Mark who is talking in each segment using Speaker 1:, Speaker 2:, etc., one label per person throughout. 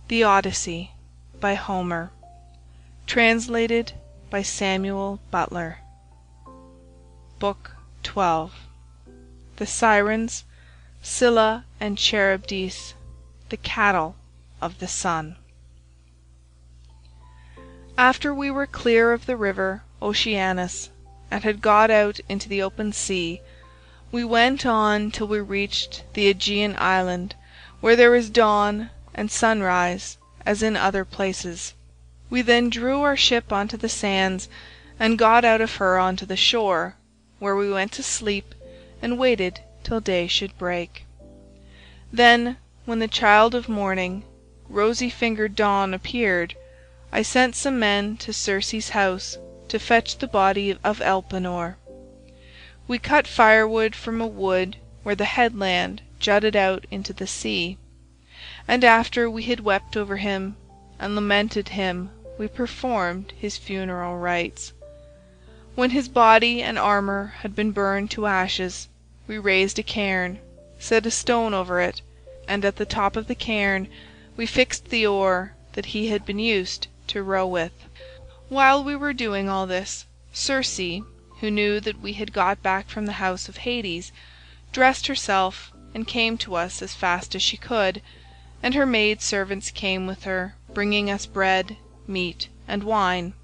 Speaker 1: The Odyssey by Homer. Translated by Samuel Butler. Book 12. The Sirens, Scylla and Charybdis, the cattle of the sun. After we were clear of the river Oceanus, and had got out into the open sea, we went on till we reached the Aegean island, where there is dawn and sunrise as in other places. We then drew our ship onto the sands, and got out of her onto the shore, where we went to sleep and waited till day should break. Then, when the child of morning, rosy-fingered dawn, appeared, I sent some men to Circe's house to fetch the body of Elpenor. We cut firewood from a wood where the headland jutted out into the sea, and after we had wept over him and lamented him, we performed his funeral rites. When his body and armor had been burned to ashes, we raised a cairn, set a stone over it, and at the top of the cairn we fixed the oar that he had been used to row with. While we were doing all this, Circe, who knew that we had got back from the house of Hades, dressed herself and came to us as fast as she could, and her maid servants came with her, bringing us bread, meat, and wine.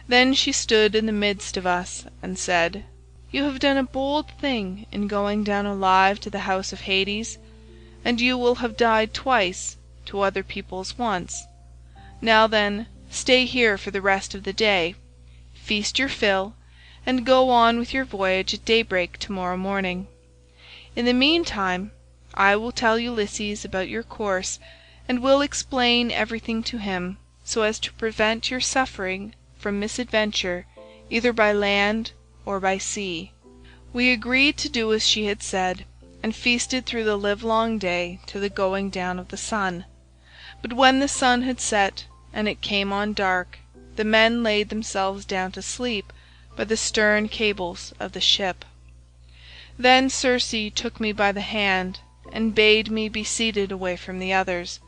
Speaker 1: Then she stood in the midst of us and said, "You have done a bold thing in going down alive to the house of Hades, and you will have died twice to other people's once. Now then, stay here for the rest of the day, feast your fill, and go on with your voyage at daybreak tomorrow morning. In the meantime, I will tell Ulysses about your course, and will explain everything to him, so as to prevent your suffering from misadventure either by land or by sea." We agreed to do as she had said, and feasted through the livelong day to the going down of the sun. But when the sun had set and it came on dark, the men laid themselves down to sleep by the stern cables of the ship. Then Circe took me by the hand and bade me be seated away from the others,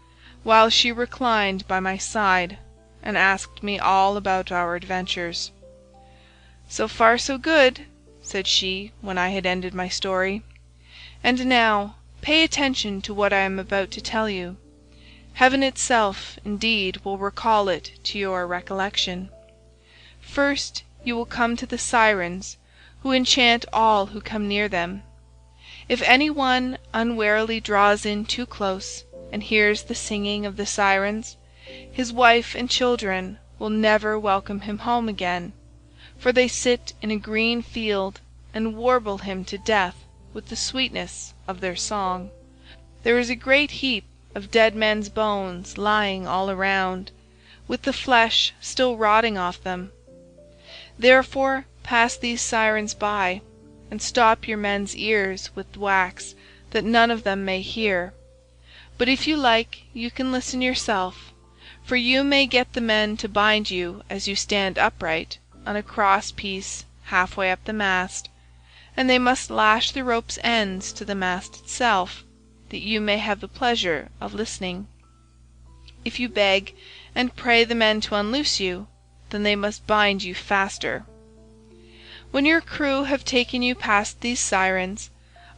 Speaker 1: while she reclined by my side and asked me all about our adventures. "So far so good," said she when I had ended my story. "And now pay attention to what I am about to tell you. Heaven itself, indeed, will recall it to your recollection. First you will come to the sirens, who enchant all who come near them. If any one unwarily draws in too close and hears the singing of the sirens, his wife and children will never welcome him home again, for they sit in a green field and warble him to death with the sweetness of their song. There is a great heap of dead men's bones lying all around, with the flesh still rotting off them. Therefore pass these sirens by, and stop your men's ears with wax, that none of them may hear. But if you like, you can listen yourself, for you may get the men to bind you as you stand upright on a cross piece halfway up the mast, and they must lash the rope's ends to the mast itself, that you may have the pleasure of listening. If you beg and pray the men to unloose you, then they must bind you faster. When your crew have taken you past these sirens,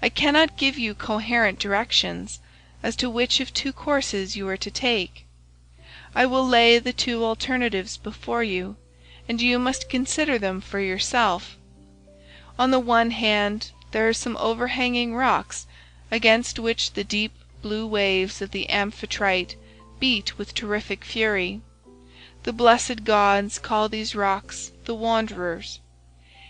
Speaker 1: I cannot give you coherent directions as to which of two courses you are to take. I will lay the two alternatives before you, and you must consider them for yourself. On the one hand there are some overhanging rocks, against which the deep blue waves of the amphitrite beat with terrific fury. The blessed gods call these rocks the Wanderers.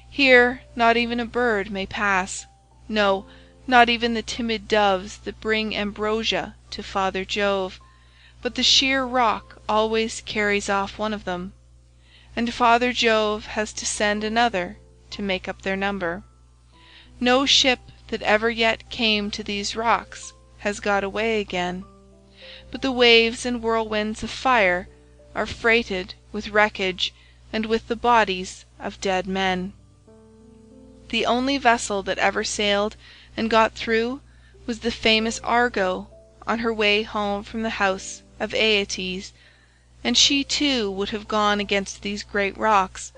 Speaker 1: Here not even a bird may pass, no, not even the timid doves that bring ambrosia to Father Jove, but the sheer rock always carries off one of them, and Father Jove has to send another to make up their number. No ship that ever yet came to these rocks has got away again, but the waves and whirlwinds of fire are freighted with wreckage and with the bodies of dead men. The only vessel that ever sailed and got through was the famous Argo on her way home from the house of Aeetes, and she too would have gone against these great rocks,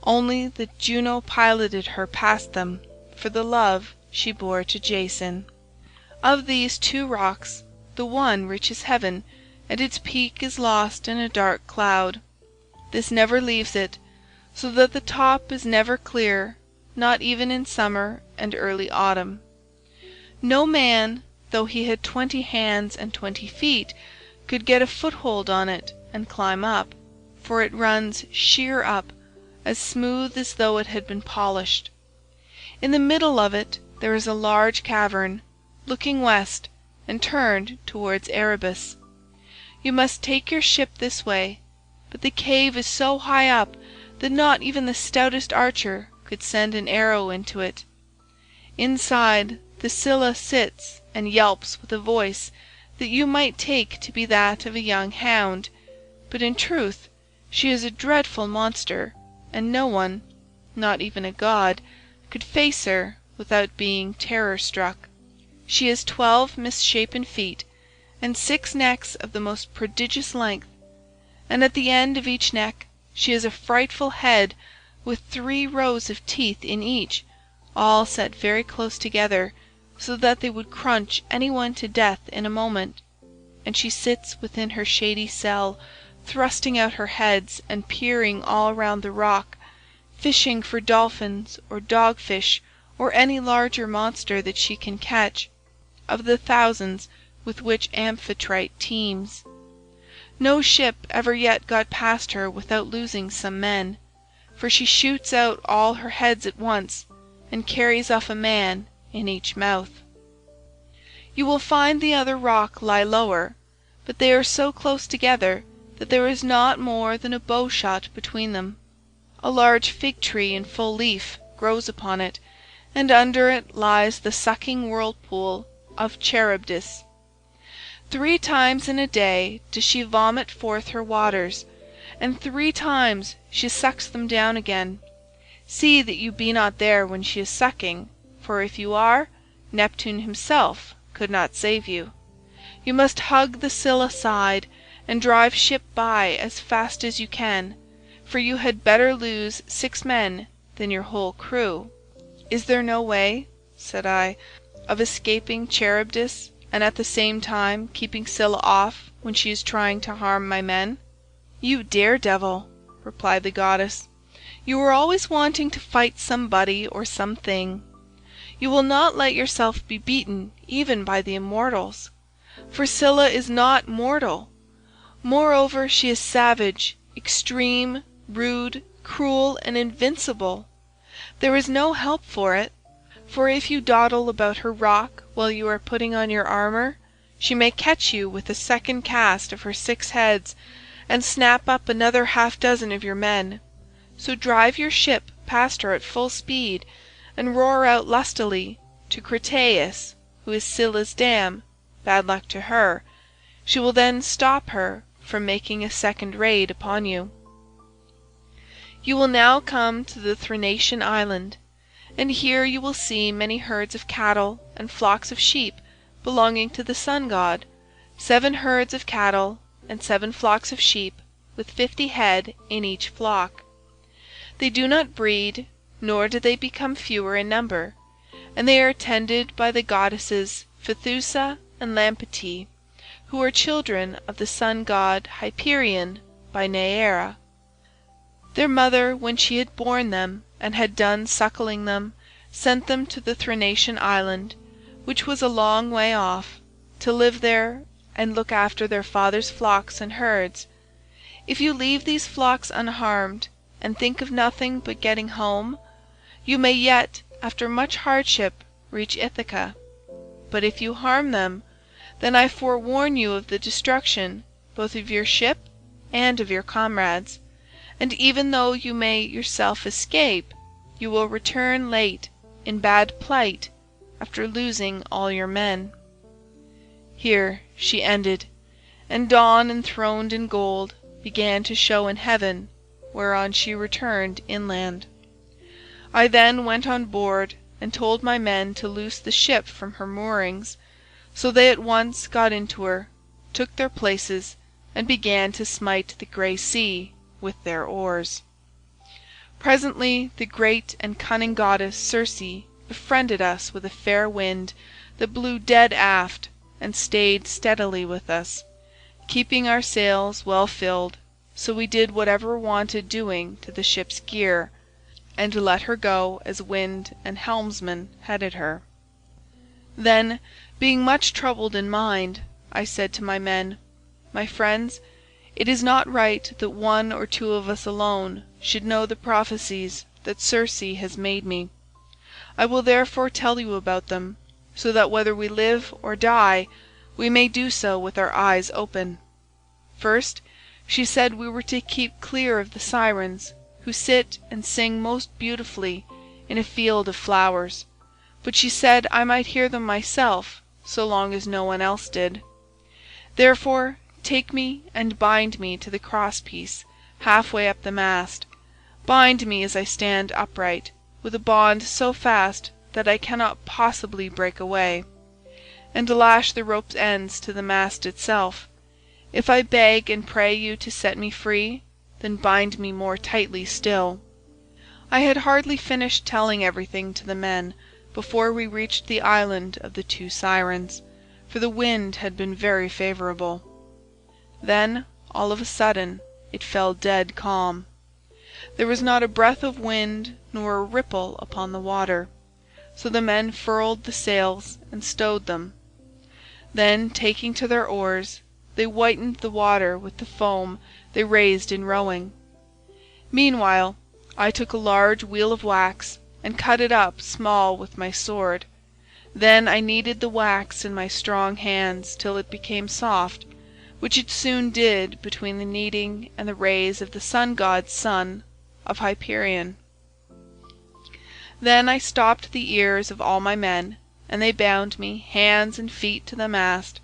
Speaker 1: only that Juno piloted her past them for the love she bore to Jason. Of these 2 rocks, the one reaches heaven, and its peak is lost in a dark cloud. This never leaves it, so that the top is never clear, not even in summer and early autumn. No man, though he had 20 hands and 20 feet, could get a foothold on it and climb up, for it runs sheer up, as smooth as though it had been polished. In the middle of it there is a large cavern, looking west and turned towards Erebus. You must take your ship this way, but the cave is so high up that not even the stoutest archer could send an arrow into it. Inside, the Scylla sits and yelps with a voice that you might take to be that of a young hound, but in truth she is a dreadful monster, and no one, not even a god, could face her without being terror-struck. She has 12 misshapen feet, and 6 necks of the most prodigious length, and at the end of each neck she has a frightful head with 3 rows of teeth in each, all set very close together, so that they would crunch anyone to death in a moment, and she sits within her shady cell, thrusting out her heads and peering all round the rock, fishing for dolphins or dogfish or any larger monster that she can catch, of the thousands with which Amphitrite teems. No ship ever yet got past her without losing some men, for she shoots out all her heads at once, and carries off a man in each mouth. You will find the other rock lie lower, but they are so close together that there is not more than a bow-shot between them. A large fig tree in full leaf grows upon it, and under it lies the sucking whirlpool of Charybdis. 3 times in a day does she vomit forth her waters, and 3 times she sucks them down again. See that you be not there when she is sucking, for if you are, Neptune himself could not save you. You must hug the Scylla side and drive ship by as fast as you can, for you had better lose 6 men than your whole crew." "Is there no way," said I, "of escaping Charybdis and at the same time keeping Scylla off when she is trying to harm my men?" "You dare-devil," replied the goddess, "you are always wanting to fight somebody or something. You will not let yourself be beaten even by the immortals, for Scylla is not mortal. Moreover, she is savage, extreme, rude, cruel, and invincible. There is no help for it, for if you dawdle about her rock while you are putting on your armour, she may catch you with a second cast of her 6 heads, and snap up another half-dozen of your men. So drive your ship past her at full speed, and roar out lustily to Crataeis, who is Scylla's dam, bad luck to her. She will then stop her from making a second raid upon you. You will now come to the Thrinacian island, and here you will see many herds of cattle and flocks of sheep belonging to the sun god, 7 herds of cattle and 7 flocks of sheep, with 50 head in each flock. They do not breed, nor do they become fewer in number, and they are tended by the goddesses Phaethusa and Lampetie, who are children of the sun god Hyperion by Neaera. Their mother, when she had borne them and had done suckling them, sent them to the Thrinacian island, which was a long way off, to live there and look after their father's flocks and herds. If you leave these flocks unharmed, and think of nothing but getting home, you may yet, after much hardship, reach Ithaca. But if you harm them, then I forewarn you of the destruction both of your ship and of your comrades, and even though you may yourself escape, you will return late, in bad plight, after losing all your men." Here she ended, and dawn enthroned in gold began to show in heaven, whereon she returned inland. I then went on board and told my men to loose the ship from her moorings, so they at once got into her, took their places, and began to smite the grey sea with their oars. Presently the great and cunning goddess Circe befriended us with a fair wind that blew dead aft, and stayed steadily with us, keeping our sails well filled, so we did whatever wanted doing to the ship's gear, and let her go as wind and helmsman headed her. Then, being much troubled in mind, I said to my men, "My friends, it is not right that one or two of us alone should know the prophecies that Circe has made me. I will therefore tell you about them, so that whether we live or die, we may do so with our eyes open. First, she said we were to keep clear of the sirens, who sit and sing most beautifully in a field of flowers, but she said I might hear them myself so long as no one else did. Therefore take me and bind me to the crosspiece halfway up the mast. Bind me as I stand upright, with a bond so fast that I cannot possibly break away, and lash the rope's ends to the mast itself. If I beg and pray you to set me free, then bind me more tightly still." I had hardly finished telling everything to the men before we reached the island of the two sirens, for the wind had been very favourable. Then, all of a sudden, it fell dead calm. There was not a breath of wind nor a ripple upon the water, so the men furled the sails and stowed them. Then, taking to their oars, they whitened the water with the foam they raised in rowing. Meanwhile, I took a large wheel of wax and cut it up small with my sword. Then I kneaded the wax in my strong hands till it became soft, which it soon did between the kneading and the rays of the sun-god's son of Hyperion. Then I stopped the ears of all my men, and they bound me hands and feet to the mast,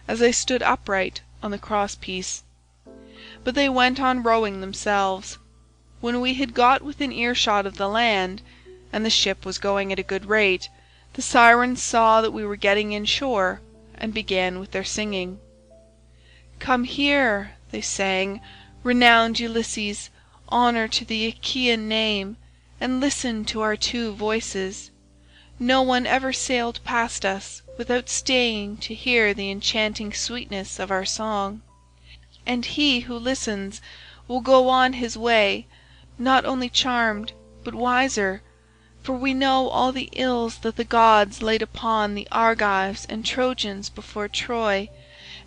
Speaker 1: as I stood upright on the crosspiece. But they went on rowing themselves. When we had got within earshot of the land, and the ship was going at a good rate, the sirens saw that we were getting in shore, and began with their singing. "Come here," they sang, "renowned Ulysses, honour to the Achaean name, and listen to our two voices. No one ever sailed past us without staying to hear the enchanting sweetness of our song. And he who listens will go on his way, not only charmed, but wiser, for we know all the ills that the gods laid upon the Argives and Trojans before Troy,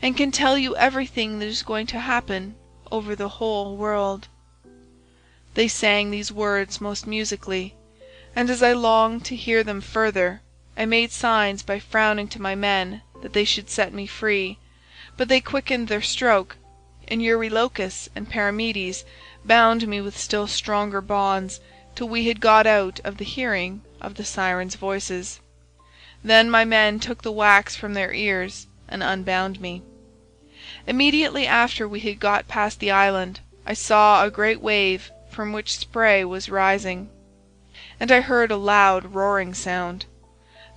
Speaker 1: and can tell you everything that is going to happen over the whole world." They sang these words most musically, and as I longed to hear them further, I made signs by frowning to my men that they should set me free, but they quickened their stroke, and Eurylochus and Perimedes bound me with still stronger bonds till we had got out of the hearing of the sirens' voices. Then my men took the wax from their ears and unbound me. Immediately after we had got past the island, I saw a great wave from which spray was rising, and I heard a loud roaring sound.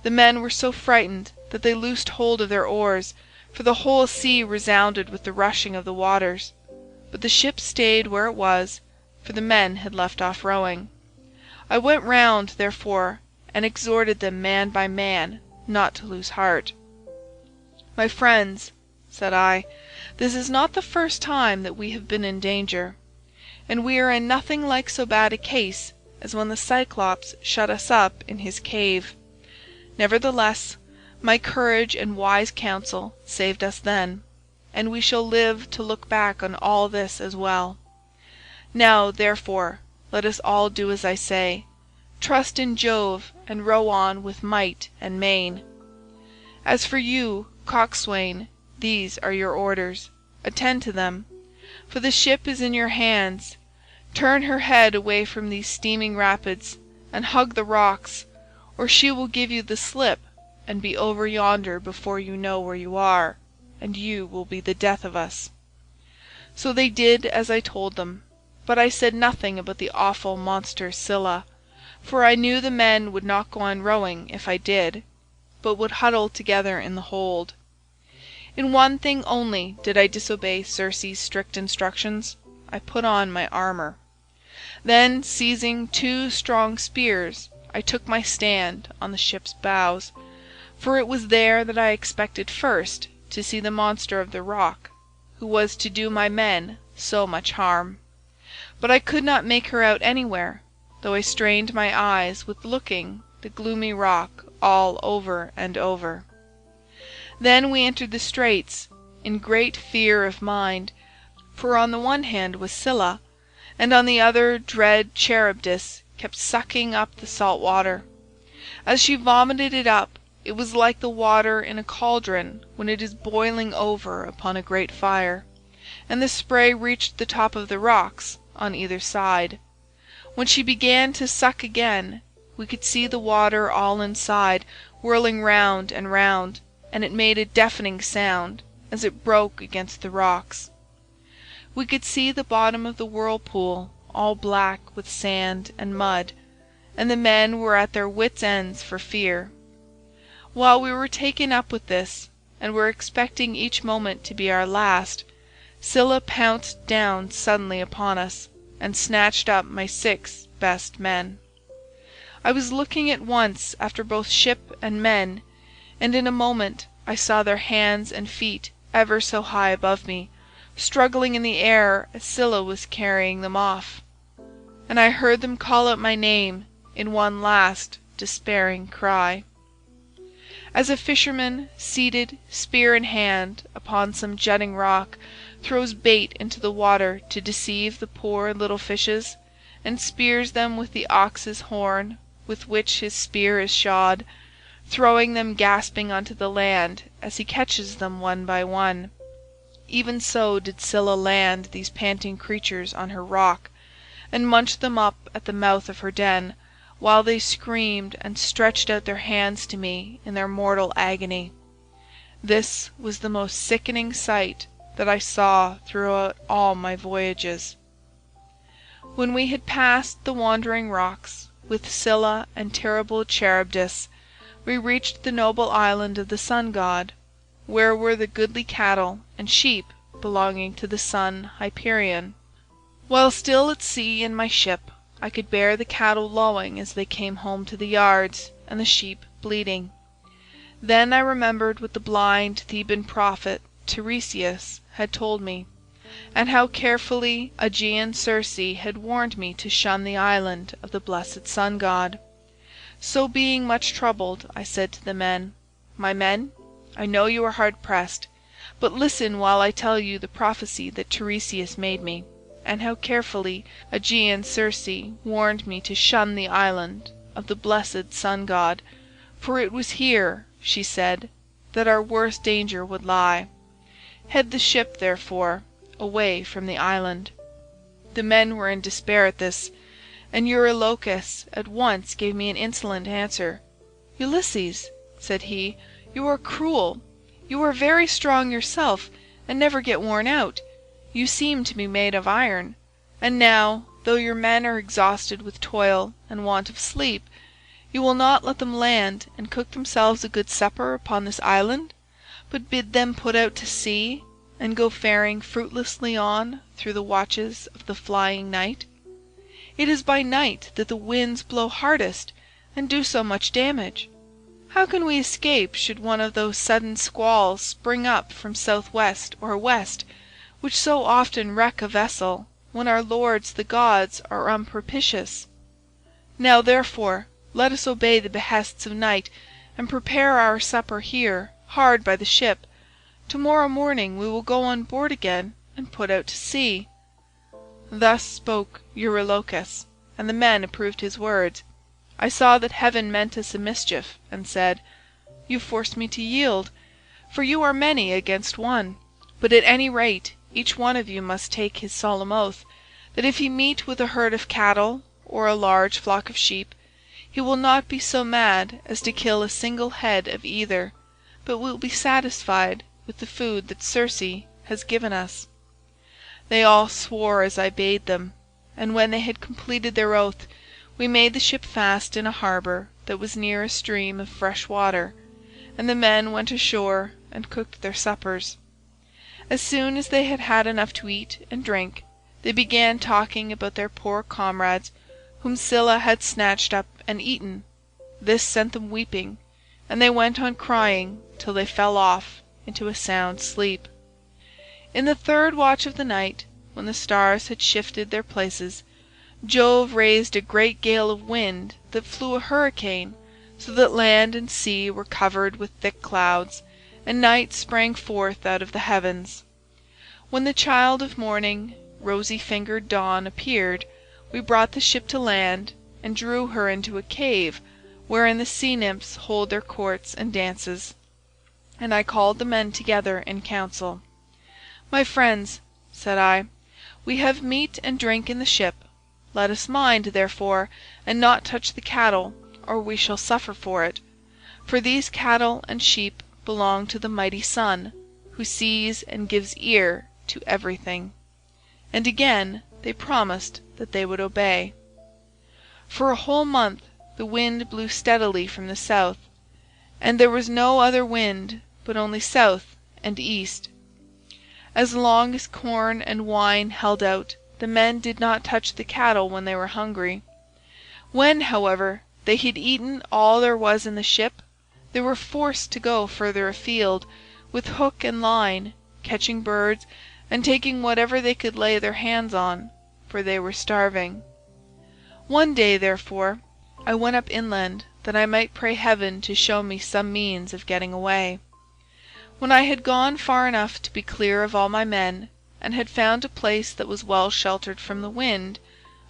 Speaker 1: The men were so frightened that they loosed hold of their oars, for the whole sea resounded with the rushing of the waters. But the ship stayed where it was, for the men had left off rowing. I went round, therefore, and exhorted them man by man not to lose heart. "My friends," said I, "this is not the first time that we have been in danger, and we are in nothing like so bad a case as when the Cyclops shut us up in his cave. Nevertheless, my courage and wise counsel saved us then, and we shall live to look back on all this as well. Now, therefore, let us all do as I say, trust in Jove and row on with might and main. As for you, coxswain, these are your orders. Attend to them, for the ship is in your hands. Turn her head away from these steaming rapids, and hug the rocks, or she will give you the slip and be over yonder before you know where you are, and you will be the death of us." So they did as I told them, but I said nothing about the awful monster Scylla, for I knew the men would not go on rowing if I did, but would huddle together in the hold. In one thing only did I disobey Circe's strict instructions. I put on my armour. Then, seizing 2 strong spears, I took my stand on the ship's bows, for it was there that I expected first to see the monster of the rock, who was to do my men so much harm. But I could not make her out anywhere, though I strained my eyes with looking the gloomy rock all over and over. Then we entered the straits, in great fear of mind, for on the one hand was Scylla, and on the other dread Charybdis kept sucking up the salt water. As she vomited it up, it was like the water in a cauldron when it is boiling over upon a great fire, and the spray reached the top of the rocks on either side. When she began to suck again, we could see the water all inside whirling round and round, and it made a deafening sound as it broke against the rocks. We could see the bottom of the whirlpool all black with sand and mud, and the men were at their wits' ends for fear. While we were taken up with this, and were expecting each moment to be our last, Scylla pounced down suddenly upon us, and snatched up my 6 best men. I was looking at once after both ship and men, and in a moment I saw their hands and feet ever so high above me, struggling in the air as Scylla was carrying them off, and I heard them call out my name in one last despairing cry. As a fisherman, seated, spear in hand, upon some jutting rock, throws bait into the water to deceive the poor little fishes, and spears them with the ox's horn with which his spear is shod, throwing them gasping onto the land as he catches them one by one, even so did Scylla land these panting creatures on her rock, and munch them up at the mouth of her den, while they screamed and stretched out their hands to me in their mortal agony. This was the most sickening sight that I saw throughout all my voyages. When we had passed the wandering rocks, with Scylla and terrible Charybdis, we reached the noble island of the sun god, where were the goodly cattle and sheep belonging to the sun Hyperion. While still at sea in my ship, I could bear the cattle lowing as they came home to the yards, and the sheep bleating. Then I remembered what the blind Theban prophet Tiresias had told me, and how carefully Aegean Circe had warned me to shun the island of the blessed sun god. So being much troubled, I said to the men, "My men, I know you are hard pressed, but listen while I tell you the prophecy that Tiresias made me, and how carefully Aegean Circe warned me to shun the island of the blessed sun god, for it was here, she said, that our worst danger would lie. Head the ship, therefore, away from the island." The men were in despair at this, and Eurylochus at once gave me an insolent answer. "Ulysses," said he, "you are cruel. You are very strong yourself, and never get worn out. You seem to be made of iron. And now, though your men are exhausted with toil and want of sleep, you will not let them land and cook themselves a good supper upon this island, but bid them put out to sea, and go faring fruitlessly on through the watches of the flying night. It is by night that the winds blow hardest and do so much damage. How can we escape should one of those sudden squalls spring up from southwest or west, which so often wreck a vessel when our lords the gods are unpropitious? Now therefore let us obey the behests of night, and prepare our supper here hard by the ship. To-morrow morning we will go on board again and put out to sea." Thus spoke Eurylochus, and the men approved his words. I saw that heaven meant us a mischief, and said, "You force me to yield, for you are many against one. But at any rate each one of you must take his solemn oath, that if he meet with a herd of cattle or a large flock of sheep, he will not be so mad as to kill a single head of either, but will be satisfied with the food that Circe has given us." They all swore as I bade them, and when they had completed their oath, we made the ship fast in a harbour that was near a stream of fresh water, and the men went ashore and cooked their suppers. As soon as they had had enough to eat and drink, they began talking about their poor comrades whom Scylla had snatched up and eaten. This sent them weeping, and they went on crying till they fell off into a sound sleep. In the third watch of the night, when the stars had shifted their places, Jove raised a great gale of wind that flew a hurricane, so that land and sea were covered with thick clouds, and night sprang forth out of the heavens. When the child of morning, rosy-fingered Dawn, appeared, we brought the ship to land and drew her into a cave wherein the sea-nymphs hold their courts and dances. And I called the men together in council. "My friends," said I, "we have meat and drink in the ship. Let us mind, therefore, and not touch the cattle, or we shall suffer for it. For these cattle and sheep belong to the mighty Sun, who sees and gives ear to everything." And again they promised that they would obey. For a whole month the wind blew steadily from the south, and there was no other wind but only south and east. As long as corn and wine held out, the men did not touch the cattle when they were hungry. When, however, they had eaten all there was in the ship, they were forced to go further afield, with hook and line, catching birds and taking whatever they could lay their hands on, for they were starving. One day, therefore, I went up inland that I might pray heaven to show me some means of getting away. When I had gone far enough to be clear of all my men, and had found a place that was well sheltered from the wind,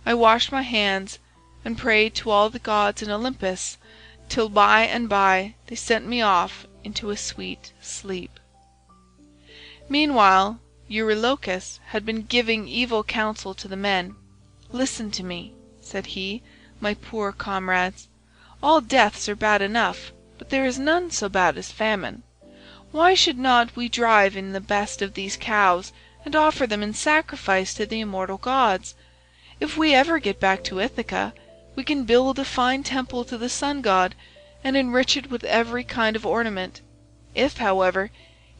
Speaker 1: I washed my hands and prayed to all the gods in Olympus, till by and by they sent me off into a sweet sleep. Meanwhile Eurylochus had been giving evil counsel to the men. "Listen to me," said he, "my poor comrades. All deaths are bad enough, but there is none so bad as famine. Why should not we drive in the best of these cows and offer them in sacrifice to the immortal gods? If we ever get back to Ithaca, we can build a fine temple to the sun god and enrich it with every kind of ornament. If, however,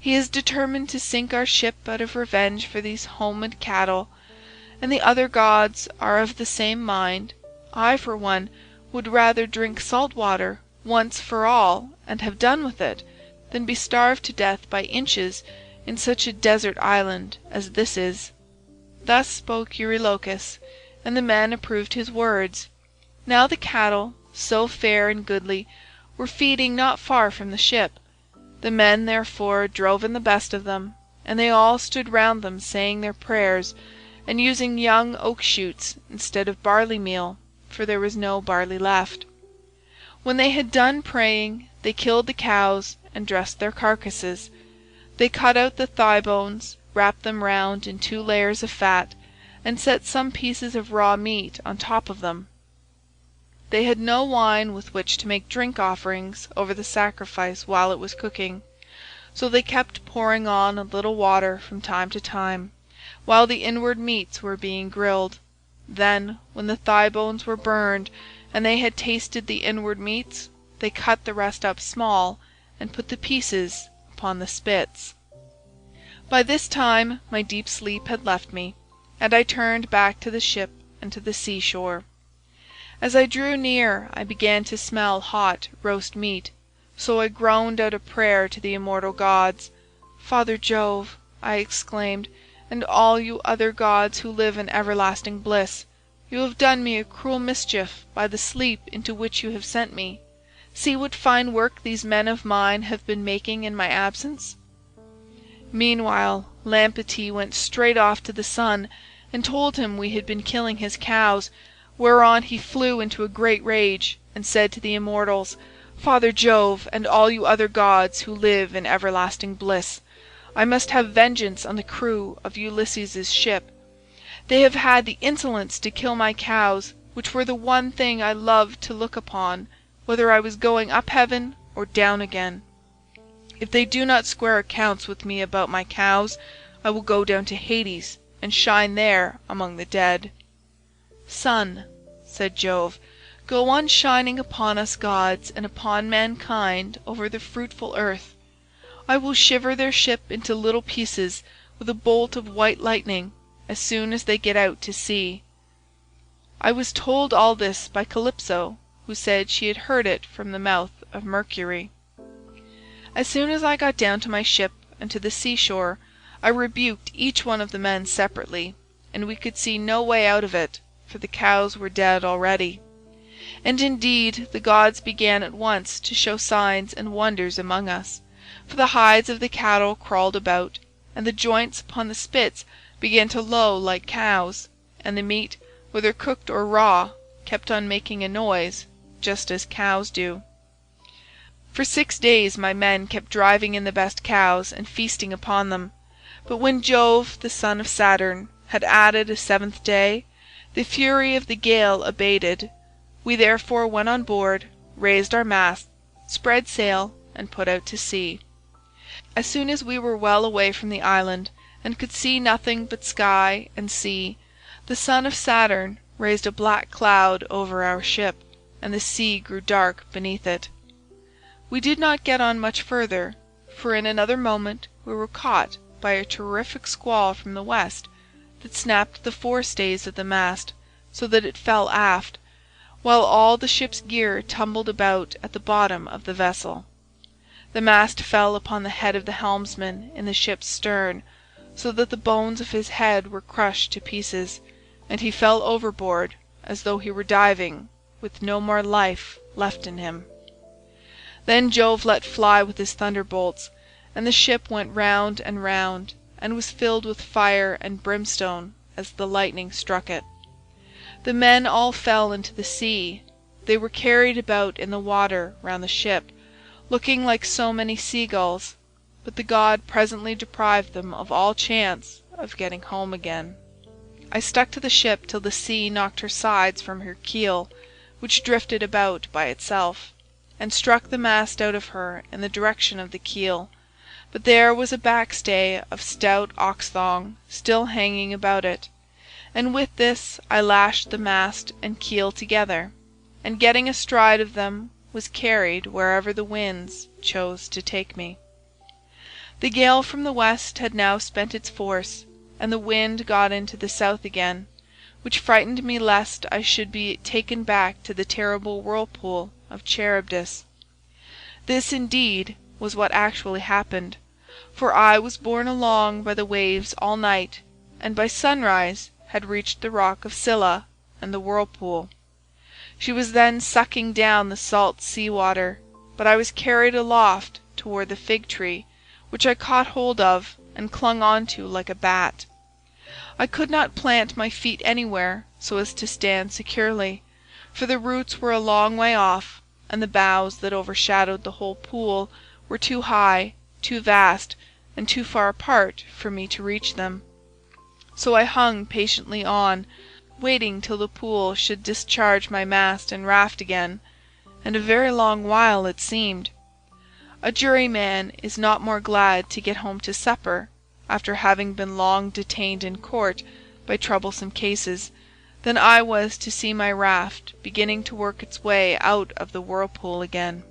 Speaker 1: he is determined to sink our ship out of revenge for these homed cattle, and the other gods are of the same mind, I for one would rather drink salt water once for all and have done with it, than be starved to death by inches in such a desert island as this is." Thus spoke Eurylochus, and the men approved his words. Now the cattle, so fair and goodly, were feeding not far from the ship. The men therefore drove in the best of them, and they all stood round them saying their prayers, and using young oak shoots instead of barley meal, for there was no barley left. When they had done praying, they killed the cows and dressed their carcasses. They cut out the thigh bones, wrapped them round in 2 layers of fat, and set some pieces of raw meat on top of them. They had no wine with which to make drink offerings over the sacrifice while it was cooking, so they kept pouring on a little water from time to time, while the inward meats were being grilled. Then, when the thigh bones were burned and they had tasted the inward meats, they cut the rest up small and put the pieces upon the spits. By this time my deep sleep had left me, and I turned back to the ship and to the seashore. As I drew near I began to smell hot roast meat, so I groaned out a prayer to the immortal gods. "Father Jove," I exclaimed, "and all you other gods who live in everlasting bliss, you have done me a cruel mischief by the sleep into which you have sent me. See what fine work these men of mine have been making in my absence." Meanwhile Lampetie went straight off to the Sun and told him we had been killing his cows, whereon he flew into a great rage and said to the immortals, "Father Jove, and all you other gods who live in everlasting bliss, I must have vengeance on the crew of Ulysses's ship. They have had the insolence to kill my cows, which were the one thing I loved to look upon, whether I was going up heaven or down again. If they do not square accounts with me about my cows, I will go down to Hades and shine there among the dead." "Sun," said Jove, "go on shining upon us gods and upon mankind over the fruitful earth. I will shiver their ship into little pieces with a bolt of white lightning as soon as they get out to sea." I was told all this by Calypso, who said she had heard it from the mouth of Mercury. As soon as I got down to my ship and to the seashore, I rebuked each one of the men separately, and we could see no way out of it, for the cows were dead already. And indeed the gods began at once to show signs and wonders among us, for the hides of the cattle crawled about, and the joints upon the spits began to low like cows, and the meat, whether cooked or raw, kept on making a noise, just as cows do. For 6 days my men kept driving in the best cows and feasting upon them, but when Jove, the son of Saturn, had added a 7th day, the fury of the gale abated. We therefore went on board, raised our masts, spread sail, and put out to sea. As soon as we were well away from the island, and could see nothing but sky and sea, the son of Saturn raised a black cloud over our ship, and the sea grew dark beneath it. We did not get on much further, for in another moment we were caught by a terrific squall from the west that snapped the forestays of the mast so that it fell aft, while all the ship's gear tumbled about at the bottom of the vessel. The mast fell upon the head of the helmsman in the ship's stern, so that the bones of his head were crushed to pieces, and he fell overboard as though he were diving, with no more life left in him. Then Jove let fly with his thunderbolts, and the ship went round and round, and was filled with fire and brimstone as the lightning struck it. The men all fell into the sea. They were carried about in the water round the ship, looking like so many seagulls, but the god presently deprived them of all chance of getting home again. I stuck to the ship till the sea knocked her sides from her keel, which drifted about by itself, and struck the mast out of her in the direction of the keel, but there was a backstay of stout ox-thong still hanging about it, and with this I lashed the mast and keel together, and getting astride of them was carried wherever the winds chose to take me. The gale from the west had now spent its force, and the wind got into the south again, which frightened me lest I should be taken back to the terrible whirlpool of Charybdis. This, indeed, was what actually happened, for I was borne along by the waves all night, and by sunrise had reached the rock of Scylla and the whirlpool. She was then sucking down the salt sea water, but I was carried aloft toward the fig tree, which I caught hold of and clung on to like a bat. I could not plant my feet anywhere so as to stand securely, for the roots were a long way off, and the boughs that overshadowed the whole pool were too high, too vast, and too far apart for me to reach them. So I hung patiently on, waiting till the pool should discharge my mast and raft again, and a very long while it seemed. A juryman is not more glad to get home to supper, after having been long detained in court by troublesome cases, than I was to see my raft beginning to work its way out of the whirlpool again.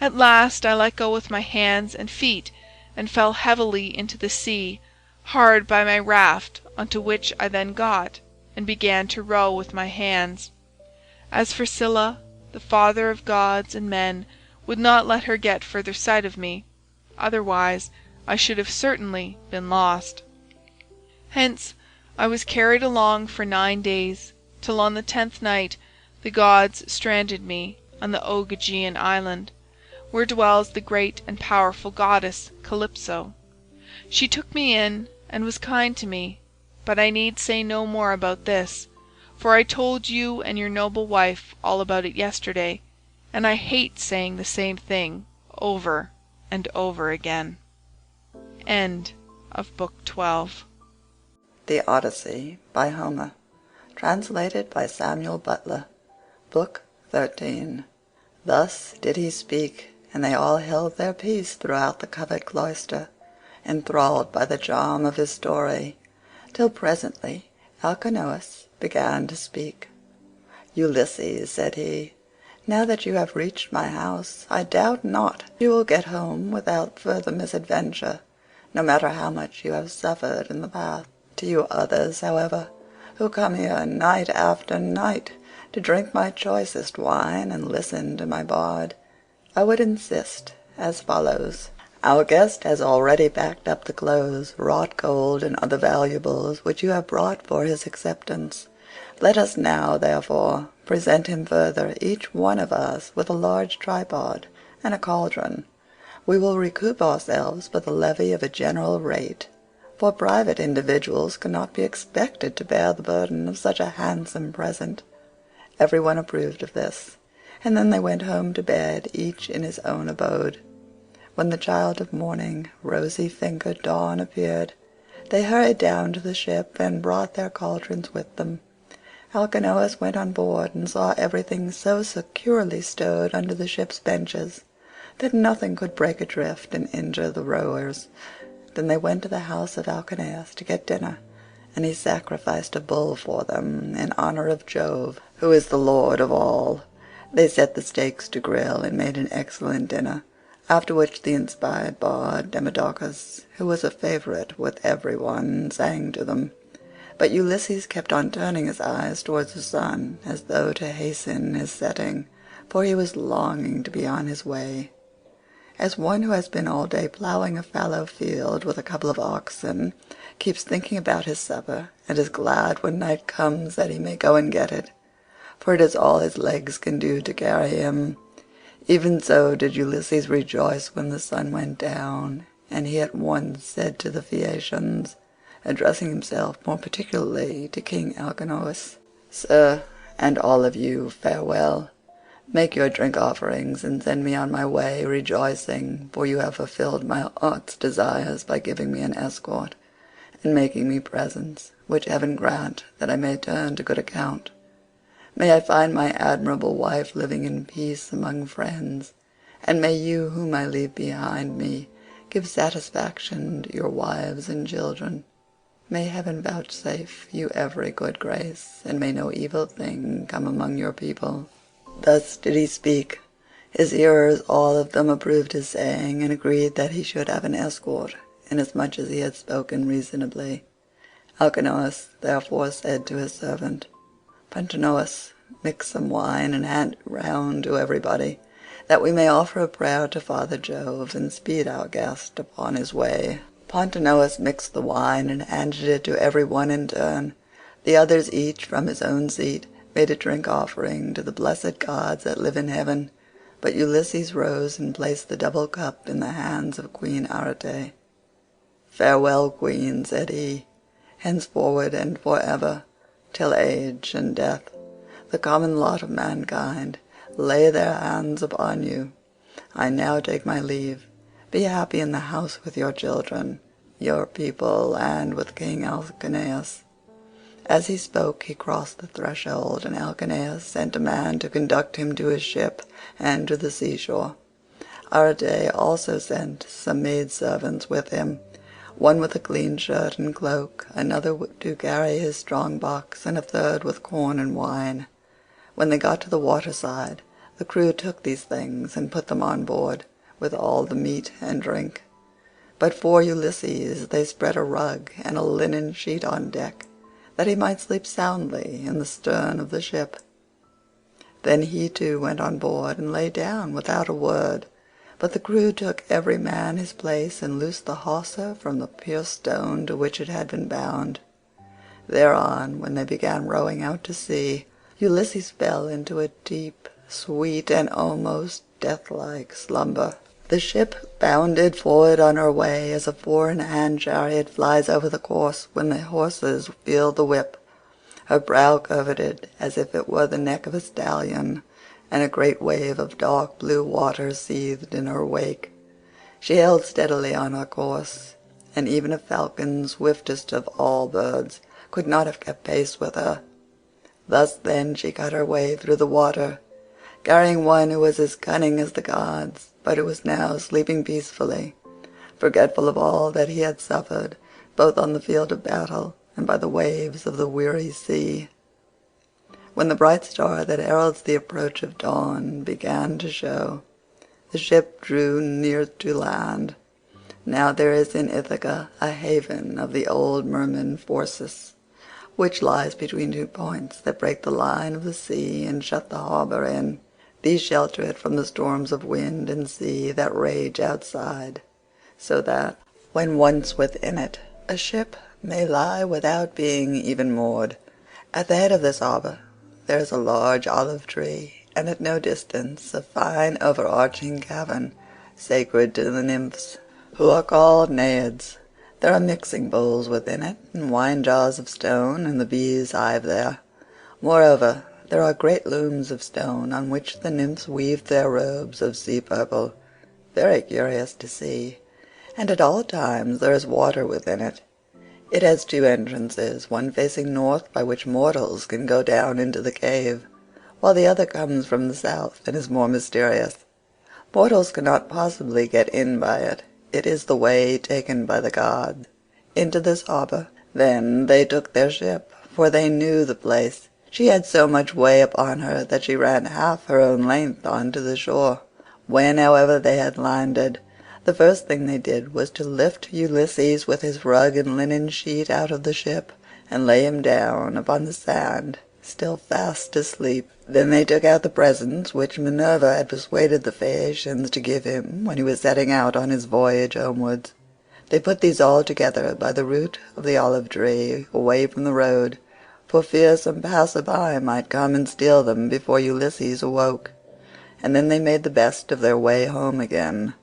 Speaker 1: At last I let go with my hands and feet, and fell heavily into the sea, hard by my raft, onto which I then got, and began to row with my hands. As for Scylla, the father of gods and men would not let her get further sight of me, otherwise I should have certainly been lost. Hence I was carried along for 9 days, till on the 10th night the gods stranded me on the Ogygian island, where dwells the great and powerful goddess Calypso. She took me in, and was kind to me, but I need say no more about this, for I told you and your noble wife all about it yesterday, and I hate saying the same thing over and over again. End of Book 12.
Speaker 2: The Odyssey by Homer, translated by Samuel Butler. Book 13. Thus did he speak, and they all held their peace throughout the covered cloister, enthralled by the charm of his story, till presently Alcinous began to speak. "Ulysses," said he, Now that you have reached my house, I doubt not you will get home without further misadventure, no matter how much you have suffered in the path. To you others, however, who come here night after night to drink my choicest wine and listen to my bard, I would insist as follows. Our guest has already packed up the clothes, wrought gold, and other valuables which you have brought for his acceptance. Let us now, therefore, present him further, each one of us with a large tripod and a cauldron. We will recoup ourselves by the levy of a general rate, for private individuals cannot be expected to bear the burden of such a handsome present." Every one approved of this, and then they went home to bed, each in his own abode. When the child of morning, rosy-fingered Dawn, appeared, they hurried down to the ship and brought their cauldrons with them. Alcinous went on board and saw everything so securely stowed under the ship's benches that nothing could break adrift and injure the rowers. Then they went to the house of Alcinous to get dinner, and he sacrificed a bull for them in honor of Jove, who is the lord of all. They set the steaks to grill and made an excellent dinner, after which the inspired bard Demodocus, who was a favorite with every one, sang to them. But Ulysses kept on turning his eyes towards the sun, as though to hasten his setting, for he was longing to be on his way. As one who has been all day ploughing a fallow field with a couple of oxen keeps thinking about his supper, and is glad when night comes that he may go and get it, for it is all his legs can do to carry him, even so did Ulysses rejoice when the sun went down, and he at once said to the Phaeacians, addressing himself more particularly to King Alcinous, "Sir, and all of you, farewell. Make your drink offerings and send me on my way rejoicing, for you have fulfilled my heart's desires by giving me an escort, and making me presents, which heaven grant that I may turn to good account. May I find my admirable wife living in peace among friends, and may you whom I leave behind me give satisfaction to your wives and children. May heaven vouchsafe you every good grace, and may no evil thing come among your people." Thus did he speak. His hearers all of them approved his saying, and agreed that he should have an escort, inasmuch as he had spoken reasonably. Alcinous therefore said to his servant, "Pontonous, mix some wine and hand it round to everybody, that we may offer a prayer to Father Jove and speed our guest upon his way." Pontonous mixed the wine and handed it to every one in turn. The others each from his own seat made a drink offering to the blessed gods that live in heaven, but Ulysses rose and placed the double cup in the hands of Queen Arete. "Farewell, Queen," said he, "henceforward and for ever, till age and death, the common lot of mankind, lay their hands upon you. I now take my leave. Be happy in the house with your children, your people, and with King Alcinous." As he spoke he crossed the threshold, and Alcinous sent a man to conduct him to his ship and to the seashore. Arete also sent some maidservants with him, one with a clean shirt and cloak, another to carry his strong box, and a third with corn and wine. When they got to the waterside, the crew took these things and put them on board, with all the meat and drink. But for Ulysses they spread a rug and a linen sheet on deck, that he might sleep soundly in the stern of the ship. Then he too went on board and lay down without a word, but the crew took every man his place and loosed the hawser from the pierced stone to which it had been bound. Thereon, when they began rowing out to sea, Ulysses fell into a deep, sweet, and almost death-like slumber. The ship bounded forward on her way as a four-in-hand chariot flies over the course when the horses feel the whip. Her prow curveted as if it were the neck of a stallion, and a great wave of dark blue water seethed in her wake. She held steadily on her course, and even a falcon, swiftest of all birds, could not have kept pace with her. Thus then she cut her way through the water, carrying one who was as cunning as the gods, but who was now sleeping peacefully, forgetful of all that he had suffered, both on the field of battle and by the waves of the weary sea. when the bright star that heralds the approach of dawn began to show, the ship drew near to land. Now there is in Ithaca a haven of the old merman forces, which lies between 2 points that break the line of the sea and shut the harbour in. These shelter it from the storms of wind and sea that rage outside, so that, when once within it, a ship may lie without being even moored. At the head of this harbour there is a large olive tree, and at no distance a fine overarching cavern, sacred to the nymphs, who are called naiads. There are mixing bowls within it, and wine jars of stone, and the bees hive there. Moreover, there are great looms of stone on which the nymphs weave their robes of sea purple, very curious to see, and at all times there is water within it. It has 2 entrances, one facing north, by which mortals can go down into the cave, while the other comes from the south and is more mysterious. Mortals cannot possibly get in by it. It is the way taken by the gods. Into this harbour, then, they took their ship, for they knew the place. She had so much way upon her that she ran half her own length on to the shore. When, however, they had landed, the first thing they did was to lift Ulysses with his rug and linen sheet out of the ship, and lay him down upon the sand, still fast asleep. Then they took out the presents which Minerva had persuaded the Phaeacians to give him when he was setting out on his voyage homewards. They put these all together by the root of the olive tree, away from the road, for fear some passer-by might come and steal them before Ulysses awoke. And then they made the best of their way home again.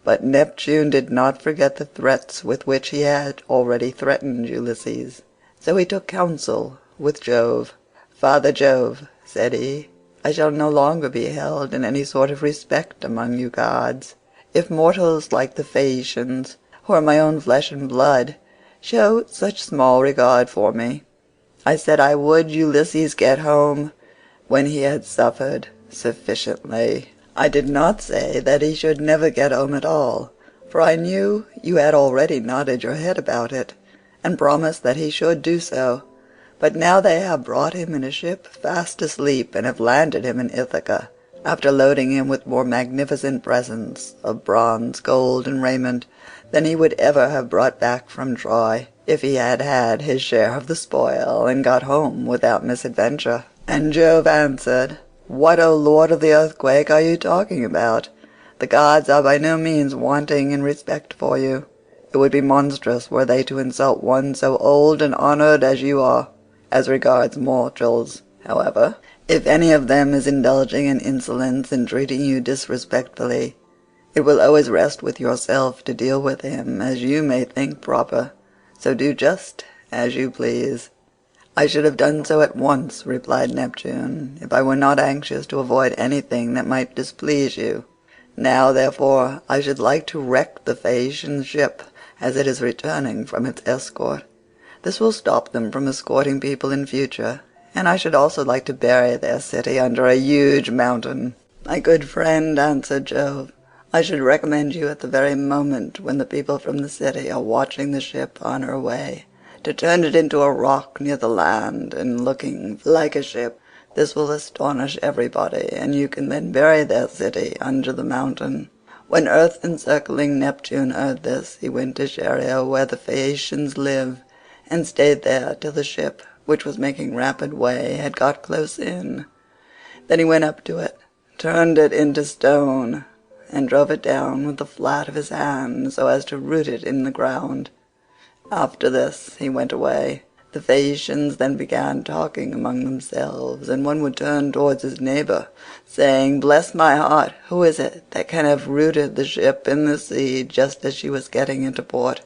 Speaker 2: But Neptune did not forget the threats with which he had already threatened Ulysses. So he took counsel with Jove. "Father Jove," said he, "I shall no longer be held in any sort of respect among you gods, if mortals like the Phaeacians, who are my own flesh and blood, show such small regard for me. I said I would Ulysses get home when he had suffered sufficiently. I did not say that he should never get home at all, for I knew you had already nodded your head about it, and promised that he should do so. But now they have brought him in a ship fast asleep, and have landed him in Ithaca, after loading him with more magnificent presents of bronze, gold, and raiment than he would ever have brought back from Troy, if he had had his share of the spoil, and got home without misadventure." And Jove answered, "What, O lord of the earthquake, are you talking about? The gods are by no means wanting in respect for you. It would be monstrous were they to insult one so old and honoured as you are. As regards mortals, however, if any of them is indulging in insolence and treating you disrespectfully, it will always rest with yourself to deal with him as you may think proper, so do just as you please." "I should have done so at once," replied Neptune, "if I were not anxious to avoid anything that might displease you. Now, therefore, I should like to wreck the Phaeacian ship as it is returning from its escort. This will stop them from escorting people in future, and I should also like to bury their city under a huge mountain." "My good friend," answered Jove, "I should recommend you at the very moment when the people from the city are watching the ship on her way, to turn it into a rock near the land and looking like a ship. This will astonish everybody, and you can then bury their city under the mountain." When earth-encircling Neptune heard this, he went to Scheria, where the Phaeacians live, and stayed there till the ship, which was making rapid way, had got close in. Then he went up to it, turned it into stone, and drove it down with the flat of his hand so as to root it in the ground. After this he went away. The Phaeacians then began talking among themselves, and one would turn towards his neighbour, saying, "Bless my heart, who is it that can have rooted the ship in the sea just as she was getting into port?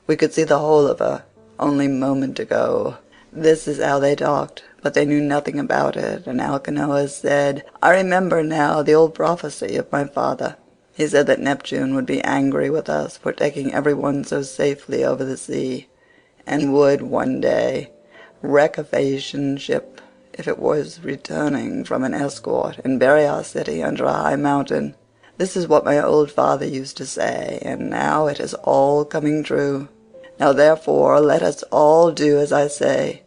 Speaker 2: We could see the whole of her only a moment ago." This is how they talked, but they knew nothing about it, and Alcinous said, "I remember now the old prophecy of my father. He said that Neptune would be angry with us for taking every one so safely over the sea, and would one day wreck a Phaeacian ship if it was returning from an escort, and bury our city under a high mountain. This is what my old father used to say, and now it is all coming true. Now therefore let us all do as I say,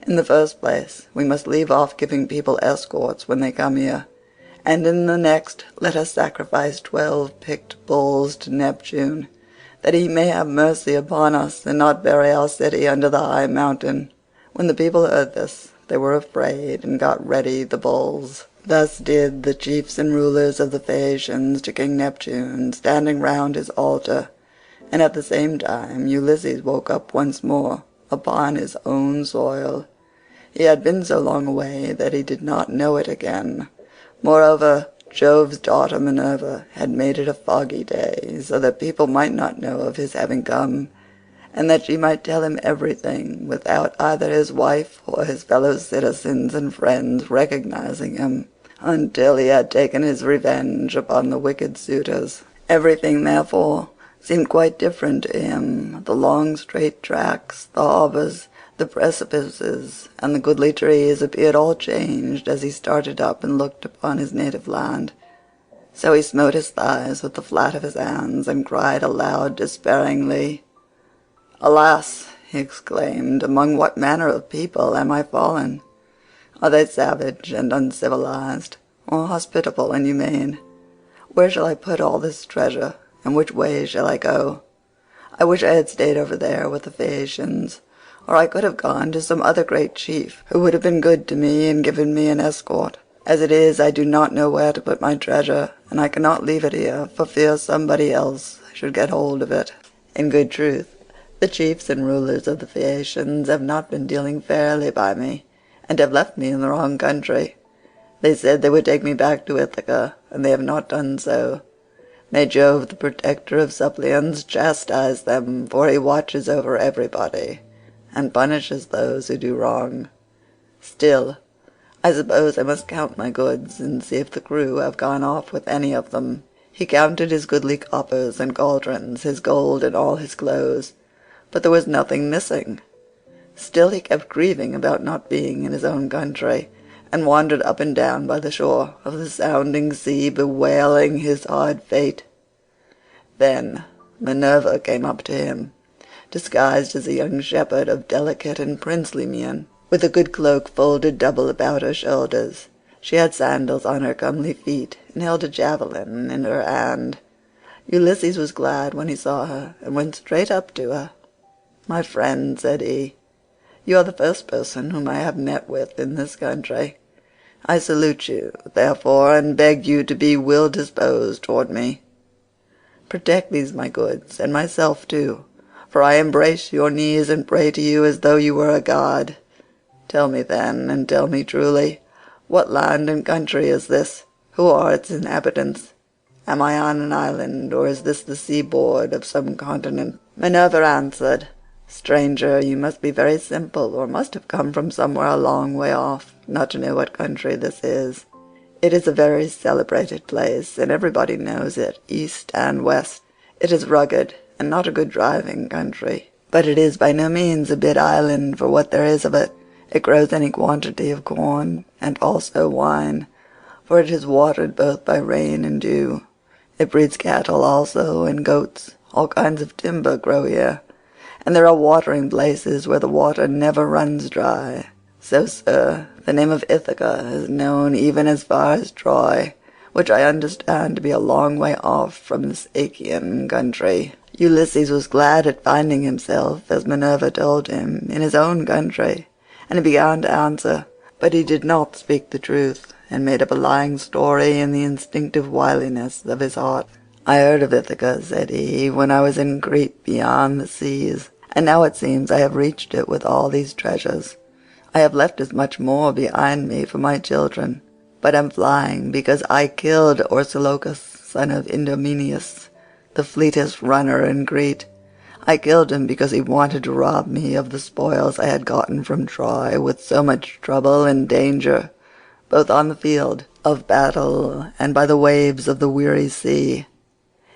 Speaker 2: In the first place, we must leave off giving people escorts when they come here, and in the next let us sacrifice 12 picked bulls to Neptune, that he may have mercy upon us, and not bury our city under the high mountain." When the people heard this, they were afraid, and got ready the bulls. Thus did the chiefs and rulers of the Phaeacians to King Neptune, standing round his altar, and at the same time Ulysses woke up once more upon his own soil. He had been so long away that he did not know it again. Moreover, Jove's daughter Minerva had made it a foggy day, so that people might not know of his having come, and that she might tell him everything without either his wife or his fellow citizens and friends recognizing him, until he had taken his revenge upon the wicked suitors. Everything, therefore, seemed quite different to him. The long straight tracks, the harbours, the precipices, and the goodly trees appeared all changed as he started up and looked upon his native land. So he smote his thighs with the flat of his hands, and cried aloud despairingly. "Alas!" he exclaimed, "among what manner of people am I fallen? Are they savage and uncivilized, or hospitable and humane? Where shall I put all this treasure, and which way shall I go? I wish I had stayed over there with the Phaeacians, or I could have gone to some other great chief who would have been good to me and given me an escort. As it is, I do not know where to put my treasure, and I cannot leave it here for fear somebody else should get hold of it." In good truth, the chiefs and rulers of the Phaeacians have not been dealing fairly by me, and have left me in the wrong country. They said they would take me back to Ithaca, and they have not done so. May Jove, the protector of suppliants, chastise them, for he watches over everybody, and punishes those who do wrong. Still, I suppose I must count my goods, and see if the crew have gone off with any of them. He counted his goodly coppers and cauldrons, his gold and all his clothes, but there was nothing missing. Still he kept grieving about not being in his own country, and wandered up and down by the shore of the sounding sea, bewailing his hard fate. Then Minerva came up to him, disguised as a young shepherd of delicate and princely mien, with a good cloak folded double about her shoulders. She had sandals on her comely feet, and held a javelin in her hand. Ulysses was glad when he saw her, and went straight up to her. "My friend," said he, "you are the first person whom I have met with in this country. I salute you, therefore, and beg you to be well disposed toward me. Protect these my goods, and myself too, for I embrace your knees and pray to you as though you were a god. Tell me then, and tell me truly, what land and country is this? Who are its inhabitants? Am I on an island, or is this the seaboard of some continent?" Minerva answered, "Stranger, you must be very simple, or must have come from somewhere a long way off, not to know what country this is. It is a very celebrated place, and everybody knows it, east and west. It is rugged, and not a good driving country, but it is by no means a bit island for what there is of it. It grows any quantity of corn, and also wine, for it is watered both by rain and dew. It breeds cattle also, and goats. All kinds of timber grow here, and there are watering places where the water never runs dry. So, sir, the name of Ithaca is known even as far as Troy, which I understand to be a long way off from this Achaean country." Ulysses was glad at finding himself, as Minerva told him, in his own country, and he began to answer, but he did not speak the truth, and made up a lying story in the instinctive wiliness of his heart. "I heard of Ithaca," said he, "when I was in Crete beyond the seas, and now it seems I have reached it with all these treasures. I have left as much more behind me for my children, but am flying because I killed Orsilochus, son of Idomeneus, the fleetest runner in Crete. I killed him because he wanted to rob me of the spoils I had gotten from Troy with so much trouble and danger, both on the field of battle and by the waves of the weary sea.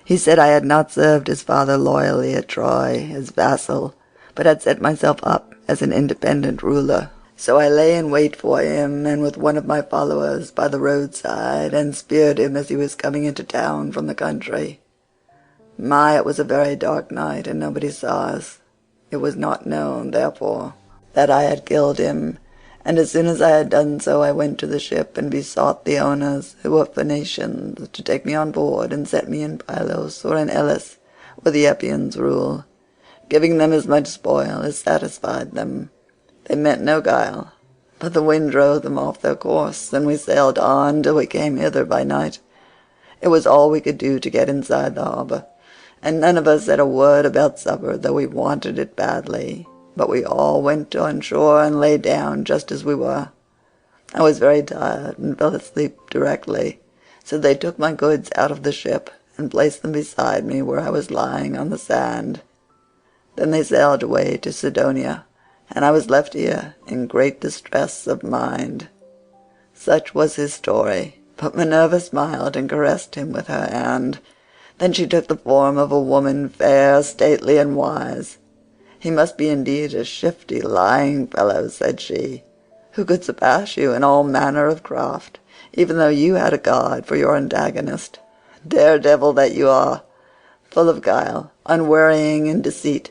Speaker 2: He said I had not served his father loyally at Troy, his vassal, but had set myself up as an independent ruler. So I lay in wait for him, and with one of my followers by the roadside, and speared him as he was coming into town from the country. My, it was a very dark night, and nobody saw us. It was not known, therefore, that I had killed him, and as soon as I had done so I went to the ship and besought the owners, who were Phoenicians, to take me on board and set me in Pylos or in Elis, where the Epeans rule, giving them as much spoil as satisfied them. They meant no guile, but the wind drove them off their course, and we sailed on till we came hither by night. It was all we could do to get inside the harbour, and none of us said a word about supper, though we wanted it badly. But we all went on shore and lay down just as we were. I was very tired and fell asleep directly, so they took my goods out of the ship and placed them beside me where I was lying on the sand. Then they sailed away to Sidonia, and I was left here in great distress of mind." Such was his story, but Minerva smiled and caressed him with her hand. Then she took the form of a woman, fair, stately, and wise. "He must be indeed a shifty, lying fellow," said she, "who could surpass you in all manner of craft, even though you had a god for your antagonist. Dare-devil that you are, full of guile, unwearying in deceit,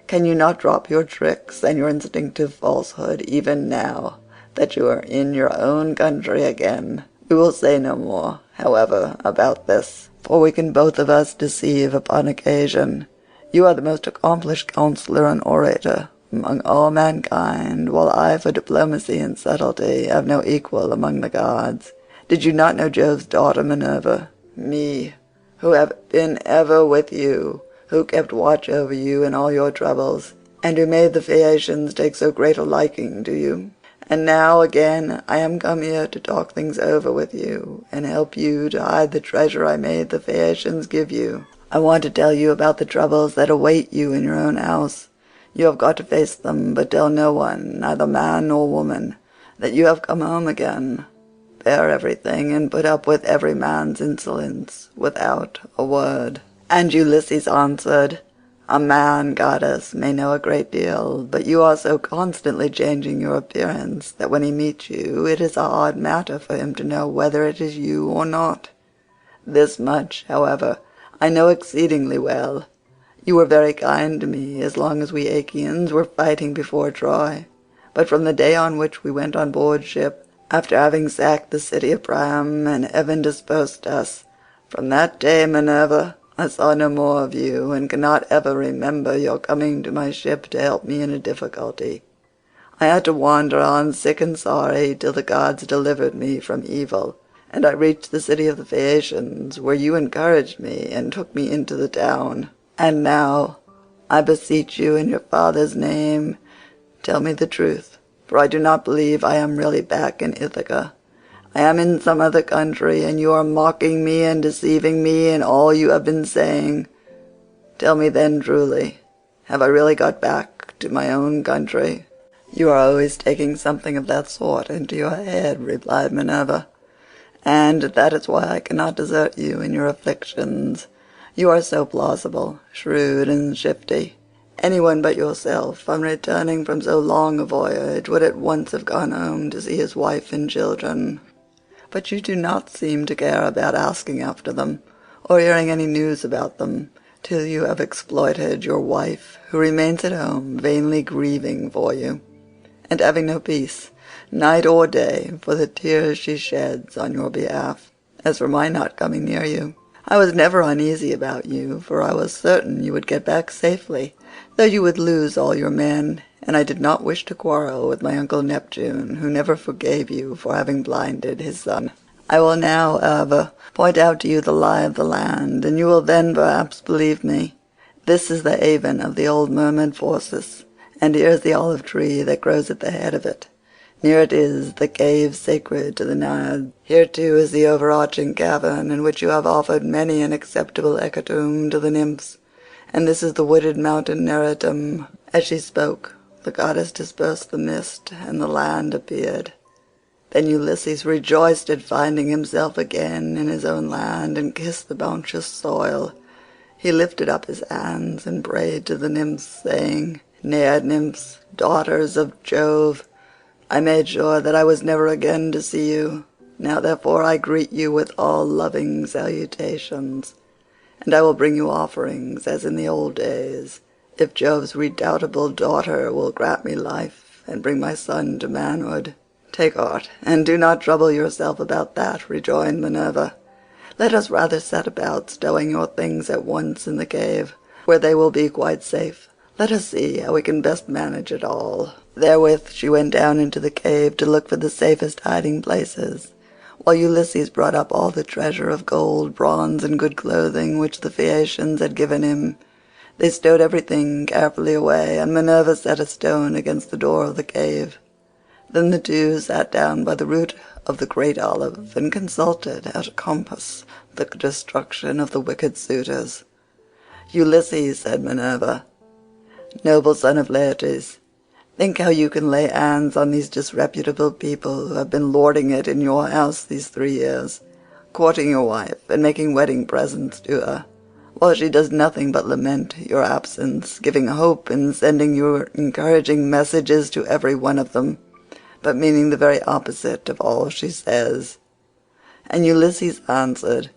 Speaker 2: can you not drop your tricks and your instinctive falsehood even now that you are in your own country again? We will say no more, however, about this, for we can both of us deceive upon occasion. You are the most accomplished counsellor and orator among all mankind, while I for diplomacy and subtlety have no equal among the gods. Did you not know Jove's daughter Minerva, me, who have been ever with you, who kept watch over you in all your troubles, and who made the Phaeacians take so great a liking to you? And now again I am come here to talk things over with you, and help you to hide the treasure I made the Phaeacians give you. I want to tell you about the troubles that await you in your own house. You have got to face them, but tell no one, neither man nor woman, that you have come home again. Bear everything, and put up with every man's insolence, without a word." And Ulysses answered, "A man, goddess, may know a great deal, but you are so constantly changing your appearance that when he meets you it is a hard matter for him to know whether it is you or not. This much, however, I know exceedingly well. You were very kind to me as long as we Achaeans were fighting before Troy, but from the day on which we went on board ship, after having sacked the city of Priam and heaven dispersed us, from that day, Minerva, I saw no more of you, and cannot ever remember your coming to my ship to help me in a difficulty. I had to wander on sick and sorry till the gods delivered me from evil, and I reached the city of the Phaeacians, where you encouraged me and took me into the town. And now, I beseech you in your father's name, tell me the truth, for I do not believe I am really back in Ithaca. I am in some other country, and you are mocking me and deceiving me in all you have been saying. Tell me then truly, have I really got back to my own country?" "You are always taking something of that sort into your head," replied Minerva, "and that is why I cannot desert you in your afflictions. You are so plausible, shrewd, and shifty. Anyone but yourself, on returning from so long a voyage, would at once have gone home to see his wife and children. But you do not seem to care about asking after them, or hearing any news about them, till you have exploited your wife, who remains at home vainly grieving for you, and having no peace, night or day, for the tears she sheds on your behalf. As for my not coming near you, I was never uneasy about you, for I was certain you would get back safely, though you would lose all your men, and I did not wish to quarrel with my uncle Neptune, who never forgave you for having blinded his son. I will now, however, point out to you the lie of the land, and you will then perhaps believe me. This is the haven of the old merman Phorcys, and here is the olive tree that grows at the head of it. Near it is the cave sacred to the Naiads. Here too is the overarching cavern in which you have offered many an acceptable hecatomb to the nymphs, and this is the wooded mountain Neritum." As she spoke, the goddess dispersed the mist, and the land appeared. Then Ulysses rejoiced at finding himself again in his own land, and kissed the bounteous soil. He lifted up his hands and prayed to the nymphs, saying, "Naiad nymphs, daughters of Jove, I made sure that I was never again to see you. Now therefore I greet you with all loving salutations, and I will bring you offerings as in the old days, if Jove's redoubtable daughter will grant me life and bring my son to manhood." "Take heart, and do not trouble yourself about that," rejoined Minerva. "Let us rather set about stowing your things at once in the cave, where they will be quite safe. Let us see how we can best manage it all." Therewith she went down into the cave to look for the safest hiding places, while Ulysses brought up all the treasure of gold, bronze, and good clothing which the Phaeacians had given him. They stowed everything carefully away, and Minerva set a stone against the door of the cave. Then the two sat down by the root of the great olive and consulted how to compass the destruction of the wicked suitors. "Ulysses," said Minerva, "noble son of Laertes, think how you can lay hands on these disreputable people who have been lording it in your house these 3 years, courting your wife and making wedding presents to her, while she does nothing but lament your absence, giving hope and sending you encouraging messages to every one of them, but meaning the very opposite of all she says." And Ulysses answered,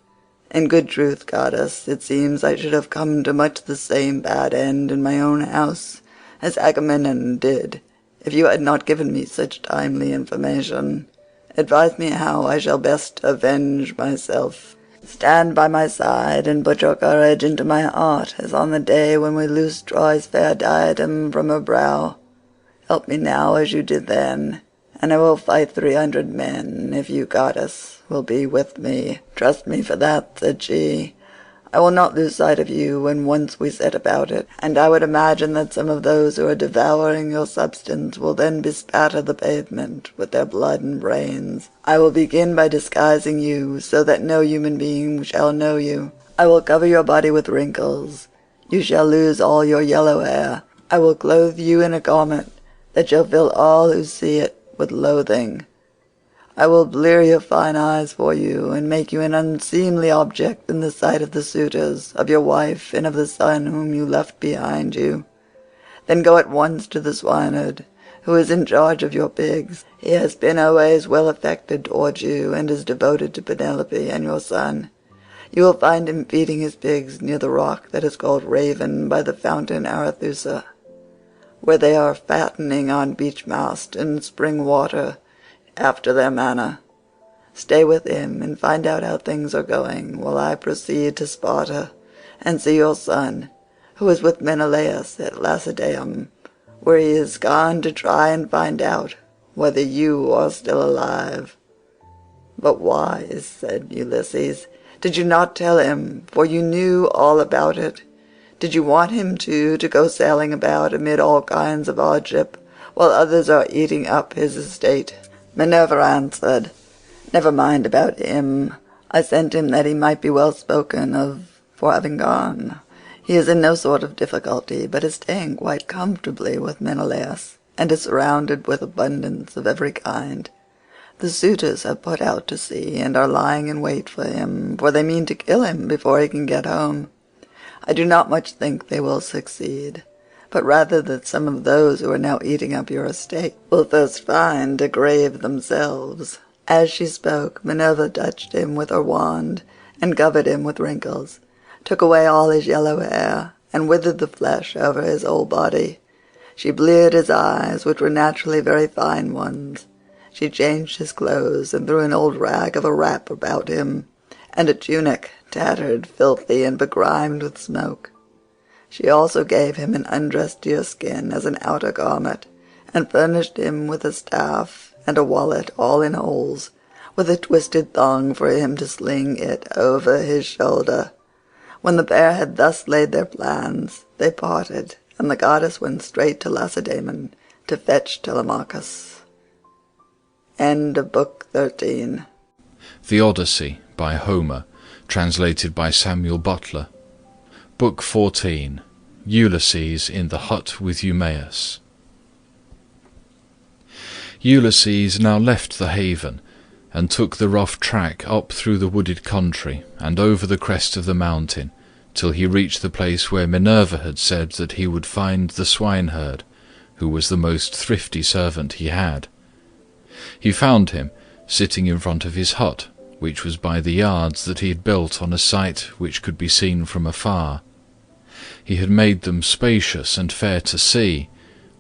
Speaker 2: "In good truth, goddess, it seems I should have come to much the same bad end in my own house as Agamemnon did, if you had not given me such timely information. Advise me how I shall best avenge myself. Stand by my side and put your courage into my heart, as on the day when we loosed Troy's fair diadem from her brow. Help me now as you did then, and I will fight 300 men, if you, goddess, will be with me." "Trust me for that," said she. "I will not lose sight of you when once we set about it, and I would imagine that some of those who are devouring your substance will then bespatter the pavement with their blood and brains. I will begin by disguising you so that no human being shall know you. I will cover your body with wrinkles. You shall lose all your yellow hair. I will clothe you in a garment that shall fill all who see it with loathing. I will blear your fine eyes for you, and make you an unseemly object in the sight of the suitors, of your wife, and of the son whom you left behind you. Then go at once to the swineherd, who is in charge of your pigs. He has been always well affected towards you, and is devoted to Penelope and your son. You will find him feeding his pigs near the rock that is called Raven by the fountain Arethusa, where they are fattening on beech-mast and spring water, after their manner. Stay with him and find out how things are going, while I proceed to Sparta and see your son, who is with Menelaus at Lacedaemon, where he is gone to try and find out whether you are still alive." "But why," said Ulysses, "did you not tell him, for you knew all about it? Did you want him too to go sailing about amid all kinds of hardship, while others are eating up his estate?" Minerva answered, "Never mind about him. I sent him that he might be well spoken of for having gone. He is in no sort of difficulty, but is staying quite comfortably with Menelaus, and is surrounded with abundance of every kind. The suitors have put out to sea and are lying in wait for him, for they mean to kill him before he can get home. I do not much think they will succeed, but rather that some of those who are now eating up your estate will first find a grave themselves." As she spoke, Minerva touched him with her wand, and covered him with wrinkles, took away all his yellow hair, and withered the flesh over his whole body. She bleared his eyes, which were naturally very fine ones. She changed his clothes, and threw an old rag of a wrap about him, and a tunic, tattered, filthy, and begrimed with smoke. She also gave him an undressed deerskin as an outer garment, and furnished him with a staff and a wallet all in holes, with a twisted thong for him to sling it over his shoulder. When the pair had thus laid their plans, they parted, and the goddess went straight to Lacedaemon to fetch Telemachus. End of Book 13.
Speaker 3: The Odyssey by Homer, translated by Samuel Butler. Book 14. Ulysses in the hut with Eumaeus. Ulysses now left the haven, and took the rough track up through the wooded country and over the crest of the mountain, till he reached the place where Minerva had said that he would find the swineherd, who was the most thrifty servant he had. He found him sitting in front of his hut, which was by the yards that he had built on a site which could be seen from afar. He had made them spacious and fair to see,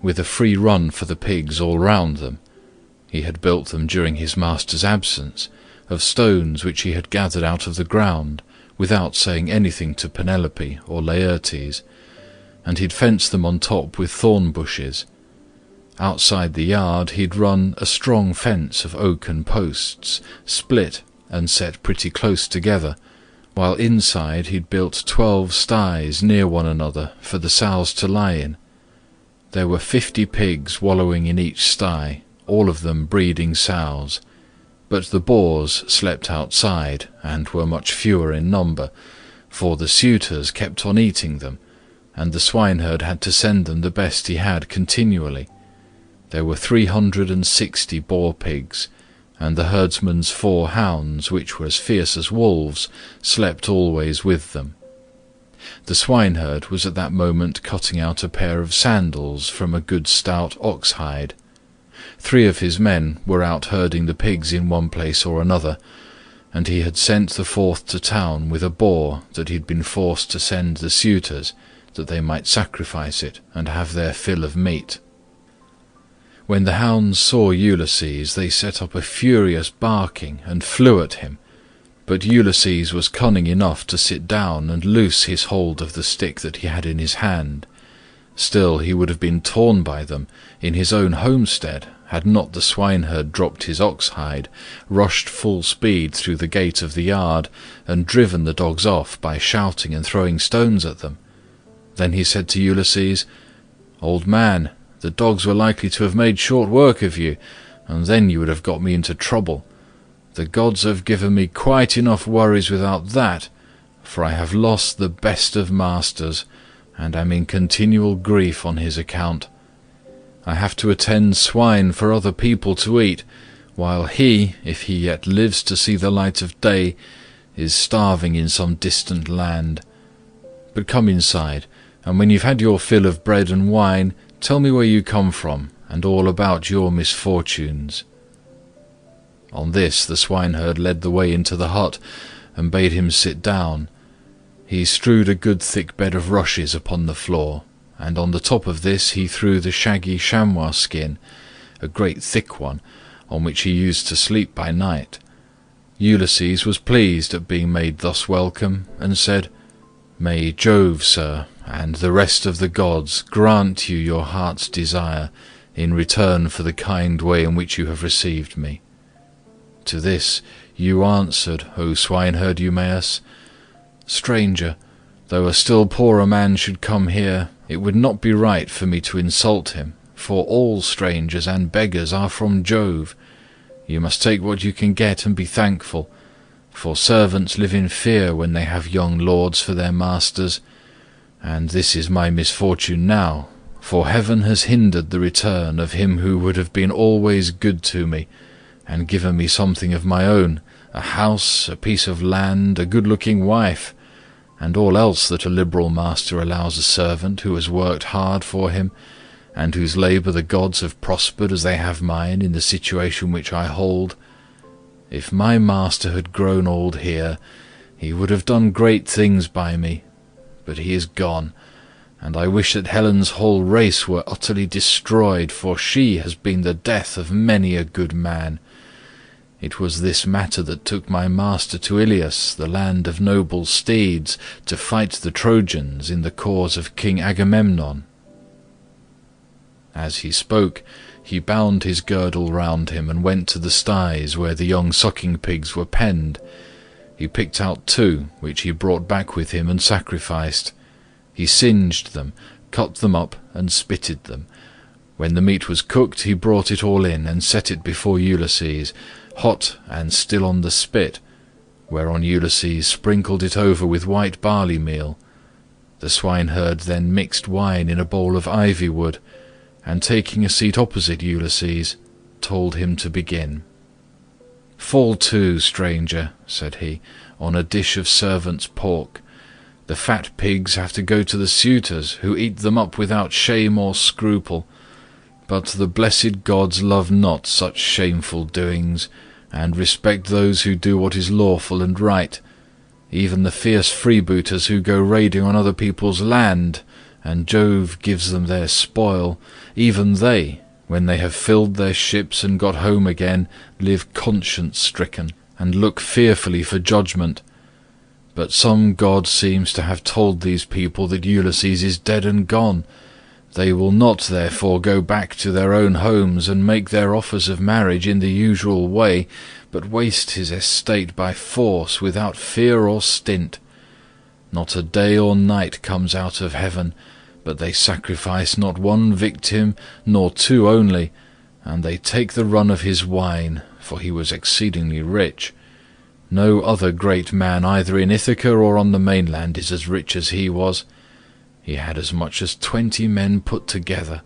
Speaker 3: with a free run for the pigs all round them. He had built them during his master's absence, of stones which he had gathered out of the ground, without saying anything to Penelope or Laertes, and he'd fenced them on top with thorn bushes. Outside the yard he'd run a strong fence of oaken posts, split and set pretty close together, while inside he'd built 12 sties near one another for the sows to lie in. There were 50 pigs wallowing in each sty, all of them breeding sows, but the boars slept outside and were much fewer in number, for the suitors kept on eating them, and the swineherd had to send them the best he had continually. There were 360 boar pigs, and the herdsman's 4 hounds, which were as fierce as wolves, slept always with them. The swineherd was at that moment cutting out a pair of sandals from a good stout ox hide. 3 of his men were out herding the pigs in one place or another, and he had sent the 4th to town with a boar that he'd been forced to send the suitors, that they might sacrifice it and have their fill of meat. When the hounds saw Ulysses, they set up a furious barking and flew at him, but Ulysses was cunning enough to sit down and loose his hold of the stick that he had in his hand. Still he would have been torn by them in his own homestead, had not the swineherd dropped his ox-hide, rushed full speed through the gate of the yard, and driven the dogs off by shouting and throwing stones at them. Then he said to Ulysses, "Old man, the dogs were likely to have made short work of you, and then you would have got me into trouble. The gods have given me quite enough worries without that, for I have lost the best of masters, and am in continual grief on his account. I have to attend swine for other people to eat, while he, if he yet lives to see the light of day, is starving in some distant land. But come inside, and when you've had your fill of bread and wine, tell me where you come from, and all about your misfortunes." On this the swineherd led the way into the hut, and bade him sit down. He strewed a good thick bed of rushes upon the floor, and on the top of this he threw the shaggy chamois skin, a great thick one, on which he used to sleep by night. Ulysses was pleased at being made thus welcome, and said, "May Jove, sir, and the rest of the gods grant you your heart's desire in return for the kind way in which you have received me." To this you answered, O swineherd Eumaeus, "Stranger, though a still poorer man should come here, it would not be right for me to insult him, for all strangers and beggars are from Jove. You must take what you can get and be thankful, for servants live in fear when they have young lords for their masters, and this is my misfortune now, for heaven has hindered the return of him who would have been always good to me, and given me something of my own, a house, a piece of land, a good-looking wife, and all else that a liberal master allows a servant who has worked hard for him, and whose labour the gods have prospered as they have mine in the situation which I hold. If my master had grown old here, he would have done great things by me, but he is gone, and I wish that Helen's whole race were utterly destroyed, for she has been the death of many a good man. It was this matter that took my master to Ilius, the land of noble steeds, to fight the Trojans in the cause of King Agamemnon." As he spoke, he bound his girdle round him and went to the sties where the young sucking pigs were penned. He picked out 2, which he brought back with him and sacrificed. He singed them, cut them up, and spitted them. When the meat was cooked, he brought it all in and set it before Ulysses, hot and still on the spit, whereon Ulysses sprinkled it over with white barley meal. The swineherd then mixed wine in a bowl of ivy wood, and taking a seat opposite Ulysses, told him to begin. "Fall to, stranger," said he, "on a dish of servants' pork. The fat pigs have to go to the suitors, who eat them up without shame or scruple. But the blessed gods love not such shameful doings, and respect those who do what is lawful and right, even the fierce freebooters who go raiding on other people's land, and Jove gives them their spoil, even they, when they have filled their ships and got home again, live conscience-stricken, and look fearfully for judgment. But some god seems to have told these people that Ulysses is dead and gone. They will not therefore go back to their own homes and make their offers of marriage in the usual way, but waste his estate by force without fear or stint. Not a day or night comes out of heaven, but they sacrifice not one victim, nor two only, and they take the run of his wine, for he was exceedingly rich. No other great man either in Ithaca or on the mainland is as rich as he was. He had as much as 20 men put together.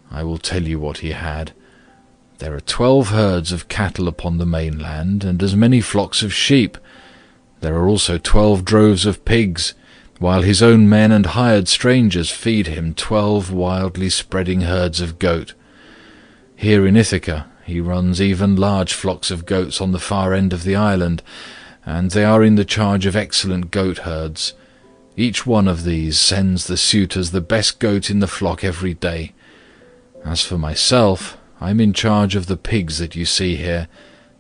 Speaker 3: I will tell you what he had. There are 12 herds of cattle upon the mainland, and as many flocks of sheep. There are also 12 droves of pigs, while his own men and hired strangers feed him 12 wildly spreading herds of goat. Here in Ithaca he runs even large flocks of goats on the far end of the island, and they are in the charge of excellent goat herds. Each one of these sends the suitors the best goat in the flock every day. As for myself, I am in charge of the pigs that you see here,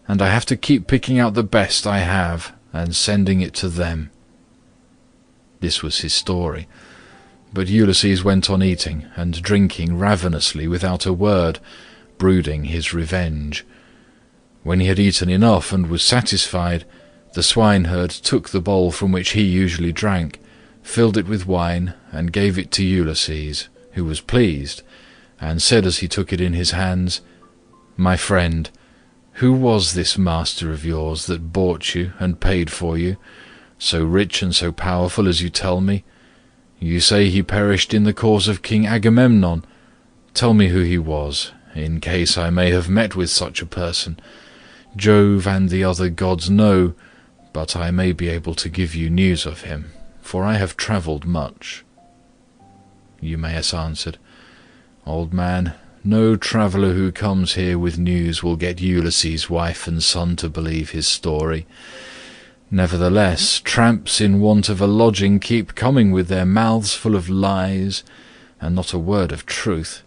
Speaker 3: and I have to keep picking out the best I have and sending it to them." This was his story. But Ulysses went on eating and drinking ravenously without a word, brooding his revenge. When he had eaten enough and was satisfied, the swineherd took the bowl from which he usually drank, filled it with wine, and gave it to Ulysses, who was pleased, and said as he took it in his hands, "My friend, who was this master of yours that bought you and paid for you, so rich and so powerful as you tell me? You say he perished in the cause of King Agamemnon. Tell me who he was, in case I may have met with such a person. Jove and the other gods know, but I may be able to give you news of him, for I have travelled much." Eumaeus answered, "Old man, no traveller who comes here with news will get Ulysses' wife and son to believe his story. Nevertheless, tramps in want of a lodging keep coming with their mouths full of lies, and not a word of truth.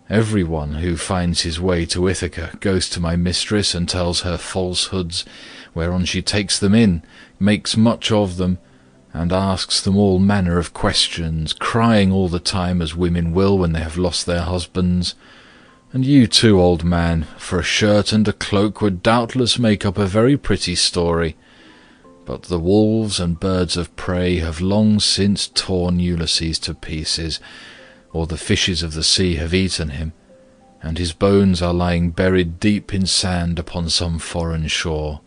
Speaker 3: Every one who finds his way to Ithaca goes to my mistress and tells her falsehoods, whereon she takes them in, makes much of them, and asks them all manner of questions, crying all the time as women will when they have lost their husbands. And you too, old man, for a shirt and a cloak would doubtless make up a very pretty story. But the wolves and birds of prey have long since torn Ulysses to pieces, or the fishes of the sea have eaten him, and his bones are lying buried deep in sand upon some foreign shore.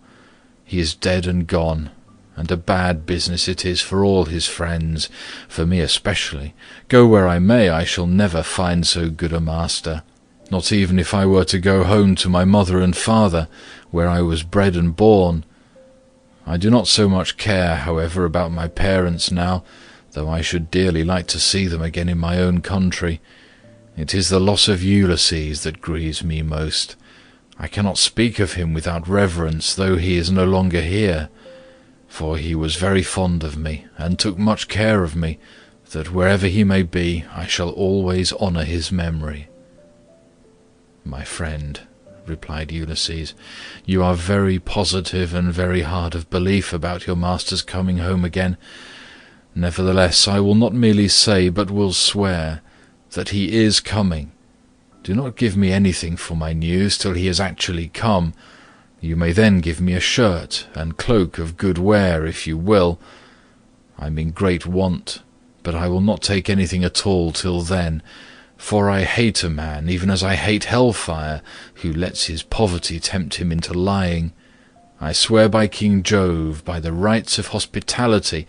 Speaker 3: He is dead and gone, and a bad business it is for all his friends, for me especially. Go where I may, I shall never find so good a master, not even if I were to go home to my mother and father, where I was bred and born. I do not so much care, however, about my parents now, though I should dearly like to see them again in my own country. It is the loss of Ulysses that grieves me most. I cannot speak of him without reverence, though he is no longer here, for he was very fond of me, and took much care of me, that wherever he may be, I shall always honour his memory." "My friend," replied Ulysses, "you are very positive and very hard of belief about your master's coming home again. Nevertheless, I will not merely say, but will swear, that he is coming. Do not give me anything for my news till he has actually come. You may then give me a shirt and cloak of good wear, if you will. I am in great want, but I will not take anything at all till then, for I hate a man, even as I hate hellfire, who lets his poverty tempt him into lying. I swear by King Jove, by the rites of hospitality,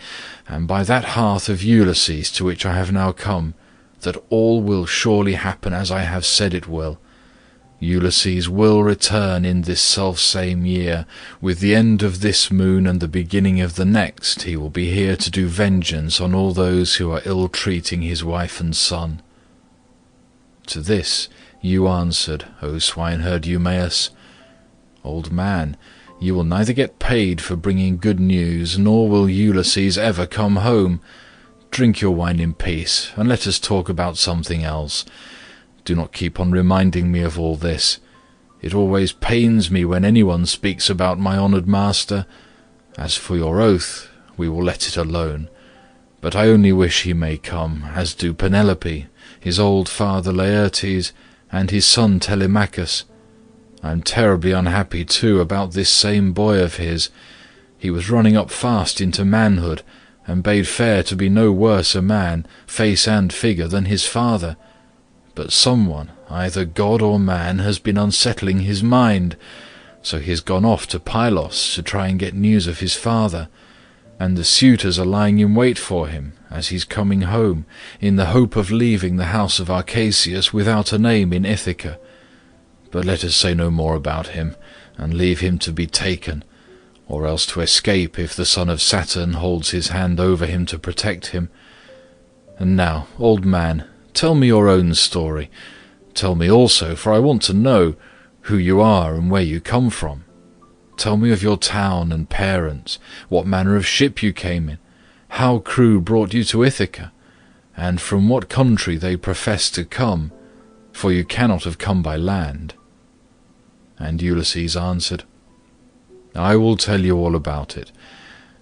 Speaker 3: and by that hearth of Ulysses to which I have now come, that all will surely happen as I have said it will. Ulysses will return in this selfsame year. With the end of this moon and the beginning of the next, he will be here to do vengeance on all those who are ill-treating his wife and son." To this you answered, O swineherd Eumaeus, "Old man, you will neither get paid for bringing good news, nor will Ulysses ever come home. drink your wine in peace, and let us talk about something else. Do not keep on reminding me of all this. It always pains me when anyone speaks about my honoured master. As for your oath, we will let it alone. But I only wish he may come, as do Penelope, his old father Laertes, and his son Telemachus. I am terribly unhappy, too, about this same boy of his. He was running up fast into manhood, and bade fair to be no worse a man, face and figure, than his father. But someone, either God or man, has been unsettling his mind, so he has gone off to Pylos to try and get news of his father, and the suitors are lying in wait for him as he's coming home, in the hope of leaving the house of Arcasius without a name in Ithaca. But let us say no more about him, and leave him to be taken, or else to escape if the son of Saturn holds his hand over him to protect him. And now, old man, tell me your own story. Tell me also, for I want to know, who you are and where you come from. Tell me of your town and parents, what manner of ship you came in, how crew brought you to Ithaca, and from what country they profess to come, for you cannot have come by land. And Ulysses answered, I will tell you all about it.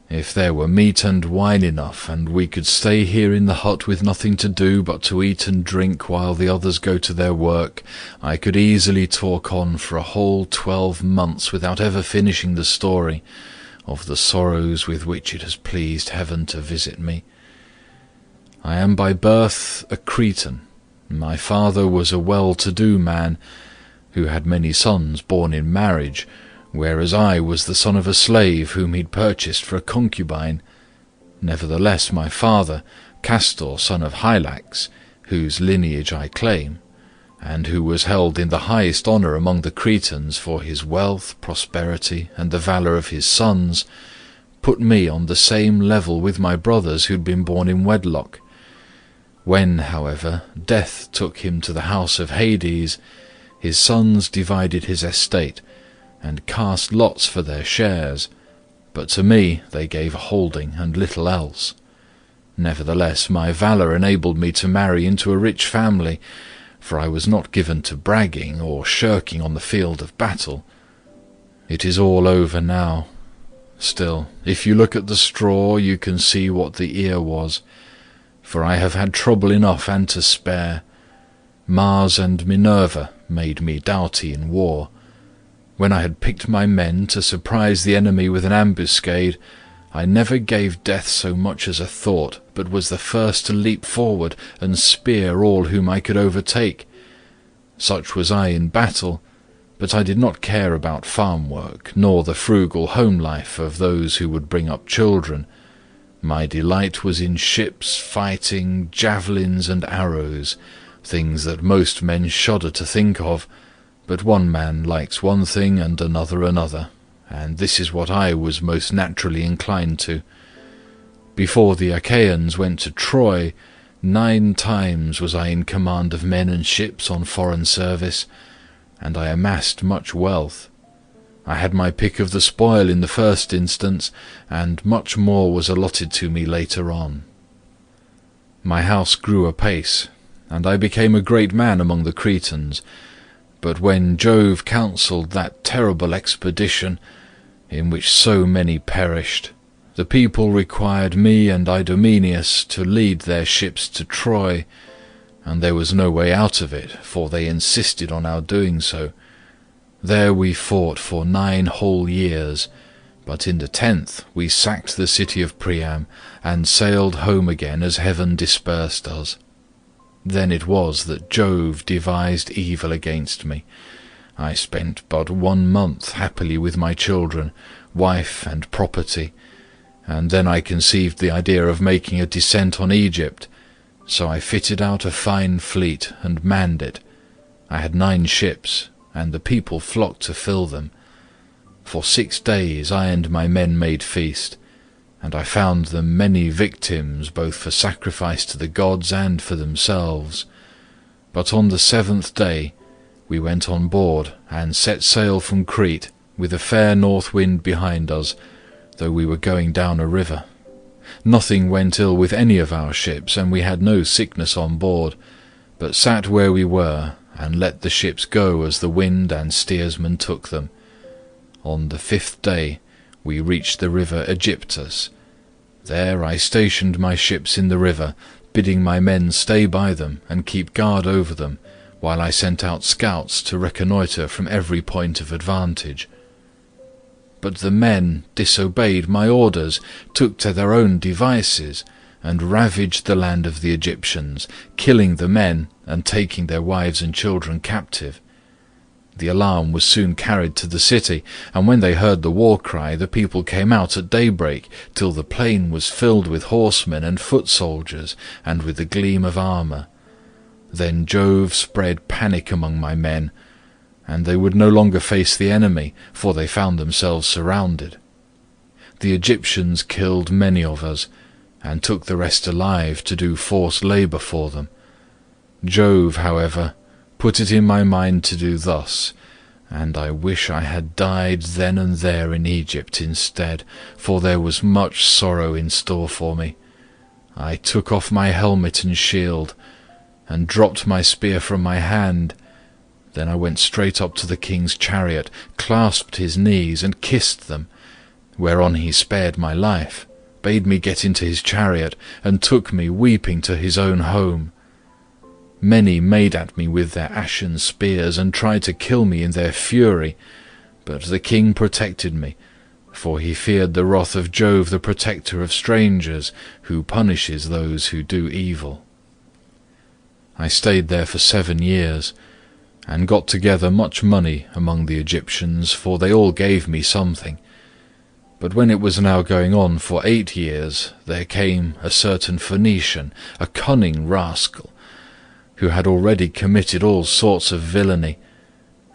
Speaker 3: If there were meat and wine enough, and we could stay here in the hut with nothing to do but to eat and drink while the others go to their work, I could easily talk on for a whole 12 months without ever finishing the story of the sorrows with which it has pleased heaven to visit me. I am by birth a Cretan. My father was a well-to-do man, who had many sons born in marriage, whereas I was the son of a slave whom he'd purchased for a concubine. Nevertheless my father, Castor, son of Hylax, whose lineage I claim, and who was held in the highest honour among the Cretans for his wealth, prosperity, and the valour of his sons, put me on the same level with my brothers who'd been born in wedlock. When, however, death took him to the house of Hades, his sons divided his estate, and cast lots for their shares, but to me they gave a holding and little else. Nevertheless my valour enabled me to marry into a rich family, for I was not given to bragging or shirking on the field of battle. It is all over now. Still, if you look at the straw, you can see what the ear was, for I have had trouble enough and to spare. Mars and Minerva made me doughty in war. When I had picked my men to surprise the enemy with an ambuscade, I never gave death so much as a thought, but was the first to leap forward and spear all whom I could overtake. Such was I in battle, but I did not care about farm work, nor the frugal home life of those who would bring up children. My delight was in ships, fighting, javelins, and arrows, things that most men shudder to think of. But one man likes one thing and another, and this is what I was most naturally inclined to. Before the Achaeans went to Troy, 9 times was I in command of men and ships on foreign service, and I amassed much wealth. I had my pick of the spoil in the first instance, and much more was allotted to me later on. My house grew apace, and I became a great man among the Cretans. But when Jove counselled that terrible expedition, in which so many perished, the people required me and Idomeneus to lead their ships to Troy, and there was no way out of it, for they insisted on our doing so. There we fought for 9 whole years, but in the 10th we sacked the city of Priam, and sailed home again as heaven dispersed us. Then it was that Jove devised evil against me. I spent but 1 month happily with my children, wife, and property, and then I conceived the idea of making a descent on Egypt, so I fitted out a fine fleet and manned it. I had 9 ships, and the people flocked to fill them. For 6 days I and my men made feast, and I found them many victims both for sacrifice to the gods and for themselves. But on the 7th day we went on board and set sail from Crete with a fair north wind behind us, though we were going down a river. Nothing went ill with any of our ships, and we had no sickness on board, but sat where we were, and let the ships go as the wind and steersman took them. On the 5th day we reached the river Aegyptus. There I stationed my ships in the river, bidding my men stay by them and keep guard over them, while I sent out scouts to reconnoitre from every point of advantage. But the men disobeyed my orders, took to their own devices, and ravaged the land of the Egyptians, killing the men and taking their wives and children captive. The alarm was soon carried to the city, and when they heard the war cry, the people came out at daybreak, till the plain was filled with horsemen and foot soldiers, and with the gleam of armour. Then Jove spread panic among my men, and they would no longer face the enemy, for they found themselves surrounded. The Egyptians killed many of us, and took the rest alive to do forced labour for them. Jove, however, put it in my mind to do thus, and I wish I had died then and there in Egypt instead, for there was much sorrow in store for me. I took off my helmet and shield, and dropped my spear from my hand. Then I went straight up to the king's chariot, clasped his knees, and kissed them, whereon he spared my life, bade me get into his chariot, and took me weeping to his own home. Many made at me with their ashen spears, and tried to kill me in their fury, but the king protected me, for he feared the wrath of Jove, the protector of strangers, who punishes those who do evil. I stayed there for 7 years, and got together much money among the Egyptians, for they all gave me something. But when it was now going on for 8 years, there came a certain Phoenician, a cunning rascal, who had already committed all sorts of villainy,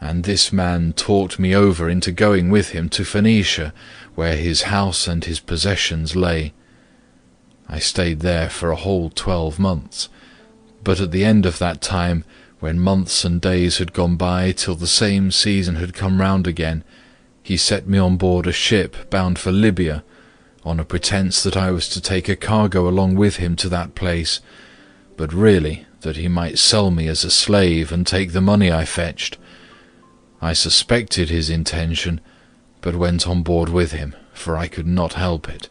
Speaker 3: and this man talked me over into going with him to Phoenicia, where his house and his possessions lay. I stayed there for a whole 12 months, but at the end of that time, when months and days had gone by till the same season had come round again, he set me on board a ship bound for Libya, on a pretence that I was to take a cargo along with him to that place, but really that he might sell me as a slave and take the money I fetched. I suspected his intention, but went on board with him, for I could not help it.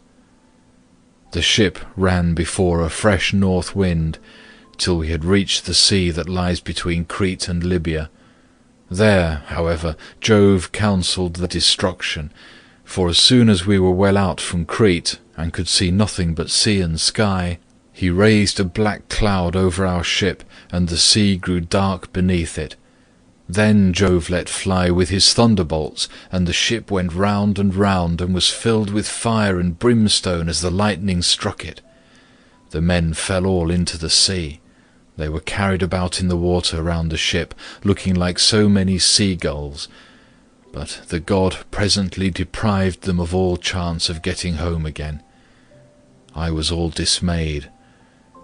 Speaker 3: The ship ran before a fresh north wind, till we had reached the sea that lies between Crete and Libya. There, however, Jove counselled the destruction, for as soon as we were well out from Crete, and could see nothing but sea and sky, he raised a black cloud over our ship, and the sea grew dark beneath it. Then Jove let fly with his thunderbolts, and the ship went round, and was filled with fire and brimstone as the lightning struck it. The men fell all into the sea. They were carried about in the water round the ship, looking like so many seagulls, but the god presently deprived them of all chance of getting home again. I was all dismayed.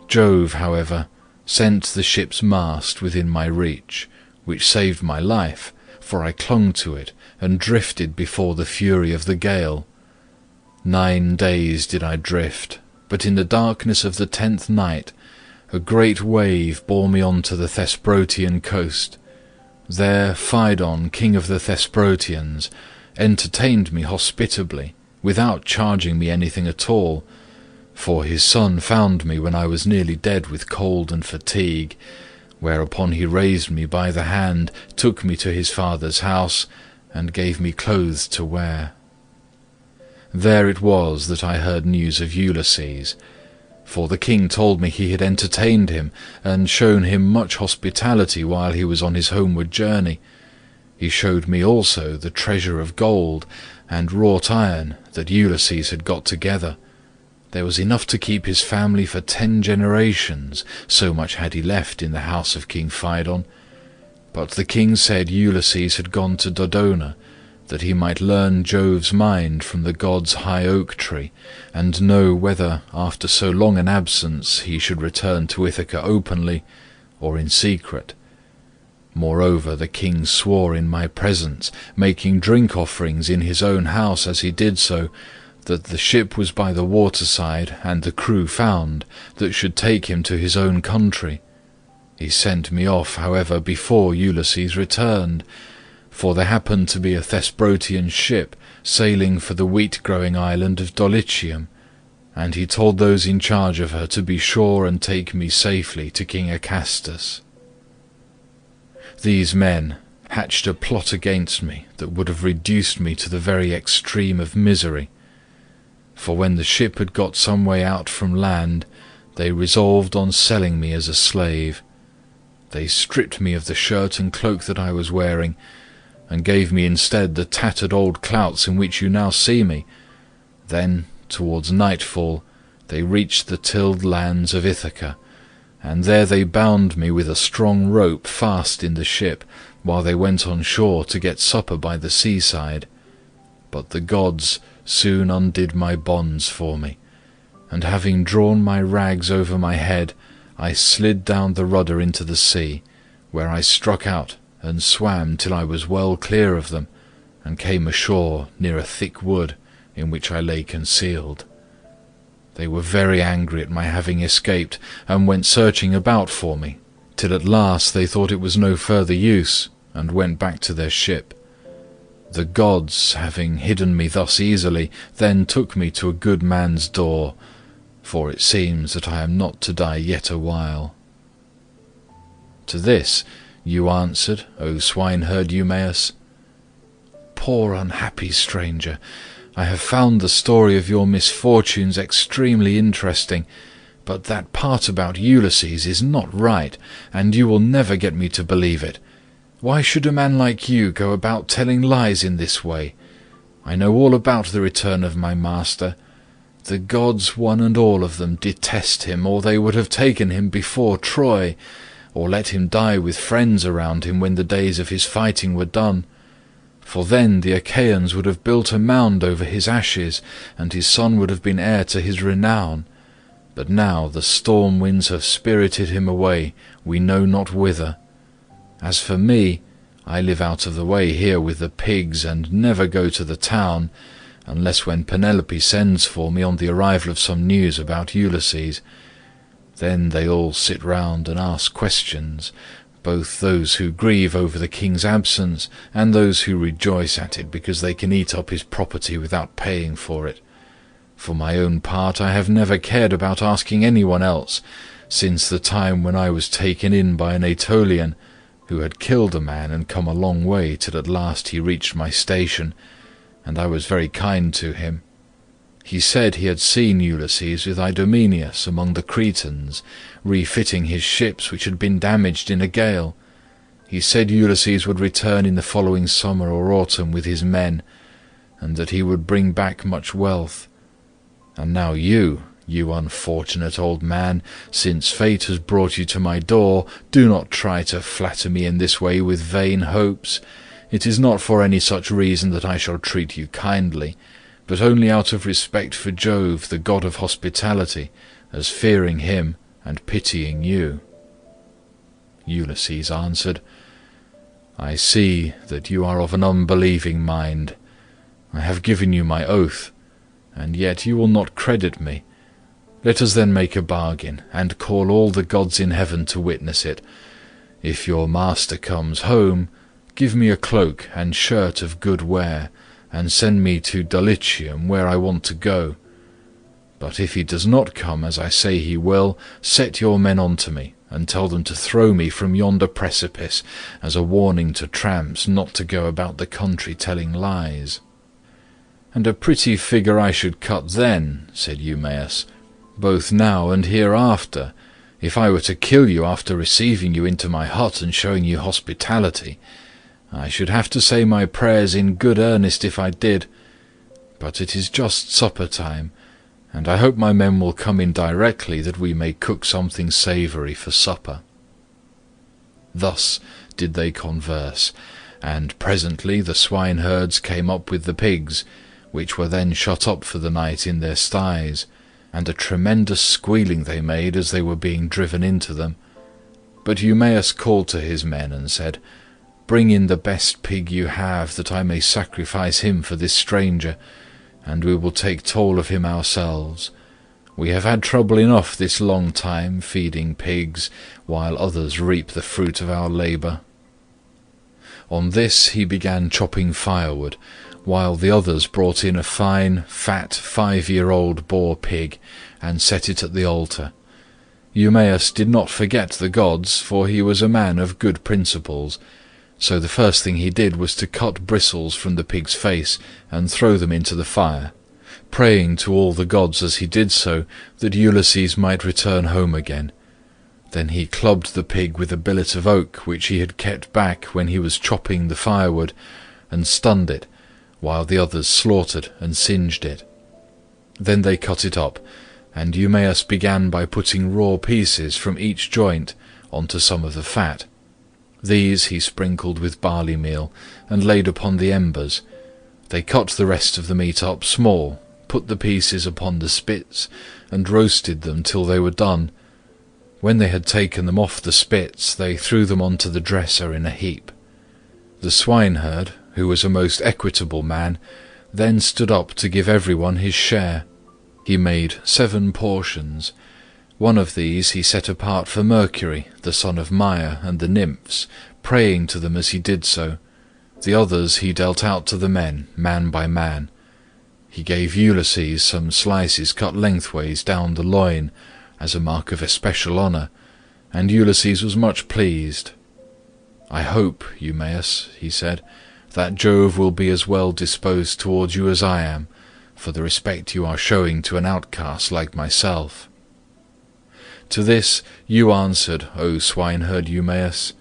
Speaker 3: Jove, however, sent the ship's mast within my reach, which saved my life, for I clung to it, and drifted before the fury of the gale. 9 days did I drift, but in the darkness of the 10th night, a great wave bore me on to the Thesprotian coast. There Phaedon, king of the Thesprotians, entertained me hospitably, without charging me anything at all, for his son found me when I was nearly dead with cold and fatigue, whereupon he raised me by the hand, took me to his father's house, and gave me clothes to wear. There it was that I heard news of Ulysses, for the king told me he had entertained him, and shown him much hospitality while he was on his homeward journey. He showed me also the treasure of gold and wrought iron that Ulysses had got together. There was enough to keep his family for 10 generations, so much had he left in the house of King Phaedon. But the king said Ulysses had gone to Dodona, that he might learn Jove's mind from the god's high oak tree, and know whether, after so long an absence, he should return to Ithaca openly, or in secret. Moreover, the king swore in my presence, making drink offerings in his own house as he did so, that the ship was by the waterside, and the crew found, that should take him to his own country. He sent me off, however, before Ulysses returned, for there happened to be a Thesprotian ship sailing for the wheat-growing island of Dulichium, and he told those in charge of her to be sure and take me safely to King Acastus. These men hatched a plot against me that would have reduced me to the very extreme of misery, for when the ship had got some way out from land, they resolved on selling me as a slave. They stripped me of the shirt and cloak that I was wearing, and gave me instead the tattered old clouts in which you now see me. Then, towards nightfall, they reached the tilled lands of Ithaca, and there they bound me with a strong rope fast in the ship, while they went on shore to get supper by the seaside. But the gods soon undid my bonds for me, and having drawn my rags over my head, I slid down the rudder into the sea, where I struck out and swam till I was well clear of them, and came ashore near a thick wood, in which I lay concealed. They were very angry at my having escaped, and went searching about for me, till at last they thought it was no further use, and went back to their ship. The gods, having hidden me thus easily, then took me to a good man's door, for it seems that I am not to die yet a while. To this you answered, O swineherd Eumaeus, Poor unhappy stranger, I have found the story of your misfortunes extremely interesting, but that part about Ulysses is not right, and you will never get me to believe it. Why should a man like you go about telling lies in this way? I know all about the return of my master. The gods, one and all of them, detest him, or they would have taken him before Troy, or let him die with friends around him when the days of his fighting were done. For then the Achaeans would have built a mound over his ashes, and his son would have been heir to his renown. But now the storm winds have spirited him away, we know not whither. As for me, I live out of the way here with the pigs, and never go to the town, unless when Penelope sends for me on the arrival of some news about Ulysses. Then they all sit round and ask questions, both those who grieve over the king's absence, and those who rejoice at it because they can eat up his property without paying for it. For my own part, I have never cared about asking anyone else, since the time when I was taken in by an Aetolian, who had killed a man and come a long way till at last he reached my station, and I was very kind to him. He said he had seen Ulysses with Idomeneus among the Cretans, refitting his ships which had been damaged in a gale. He said Ulysses would return in the following summer or autumn with his men, and that he would bring back much wealth. And now you unfortunate old man, since fate has brought you to my door, do not try to flatter me in this way with vain hopes. It is not for any such reason that I shall treat you kindly, but only out of respect for Jove, the god of hospitality, as fearing him and pitying you. Ulysses answered, I see that you are of an unbelieving mind. I have given you my oath, and yet you will not credit me. Let us then make a bargain, and call all the gods in heaven to witness it. If your master comes home, give me a cloak and shirt of good wear, and send me to Dulichium, where I want to go. But if he does not come, as I say he will, set your men on to me, and tell them to throw me from yonder precipice, as a warning to tramps not to go about the country telling lies. And a pretty figure I should cut then, said Eumaeus, both now and hereafter, if I were to kill you after receiving you into my hut and showing you hospitality. I should have to say my prayers in good earnest if I did. But it is just supper time, and I hope my men will come in directly, that we may cook something savoury for supper. Thus did they converse, and presently the swineherds came up with the pigs, which were then shut up for the night in their sties, and a tremendous squealing they made as they were being driven into them. But Eumaeus called to his men and said, Bring in the best pig you have, that I may sacrifice him for this stranger. and we will take toll of him ourselves. We have had trouble enough this long time feeding pigs, while others reap the fruit of our labour." On this he began chopping firewood, while the others brought in a fine, fat, 5-year-old boar pig, and set it at the altar. Eumaeus did not forget the gods, for he was a man of good principles, so the first thing he did was to cut bristles from the pig's face and throw them into the fire, praying to all the gods as he did so that Ulysses might return home again. Then he clubbed the pig with a billet of oak which he had kept back when he was chopping the firewood, and stunned it, while the others slaughtered and singed it. Then they cut it up, and Eumaeus began by putting raw pieces from each joint onto some of the fat. These he sprinkled with barley meal, and laid upon the embers. They cut the rest of the meat up small, put the pieces upon the spits, and roasted them till they were done. When they had taken them off the spits, they threw them onto the dresser in a heap. The swineherd, who was a most equitable man, then stood up to give everyone his share. He made 7 portions. One of these he set apart for Mercury, the son of Maia, and the nymphs, praying to them as he did so. The others he dealt out to the men, man by man. He gave Ulysses some slices cut lengthways down the loin, as a mark of especial honour, and Ulysses was much pleased. "I hope, Eumaeus," he said, "that Jove will be as well disposed towards you as I am, for the respect you are showing to an outcast like myself." To this you answered, O swineherd Eumaeus,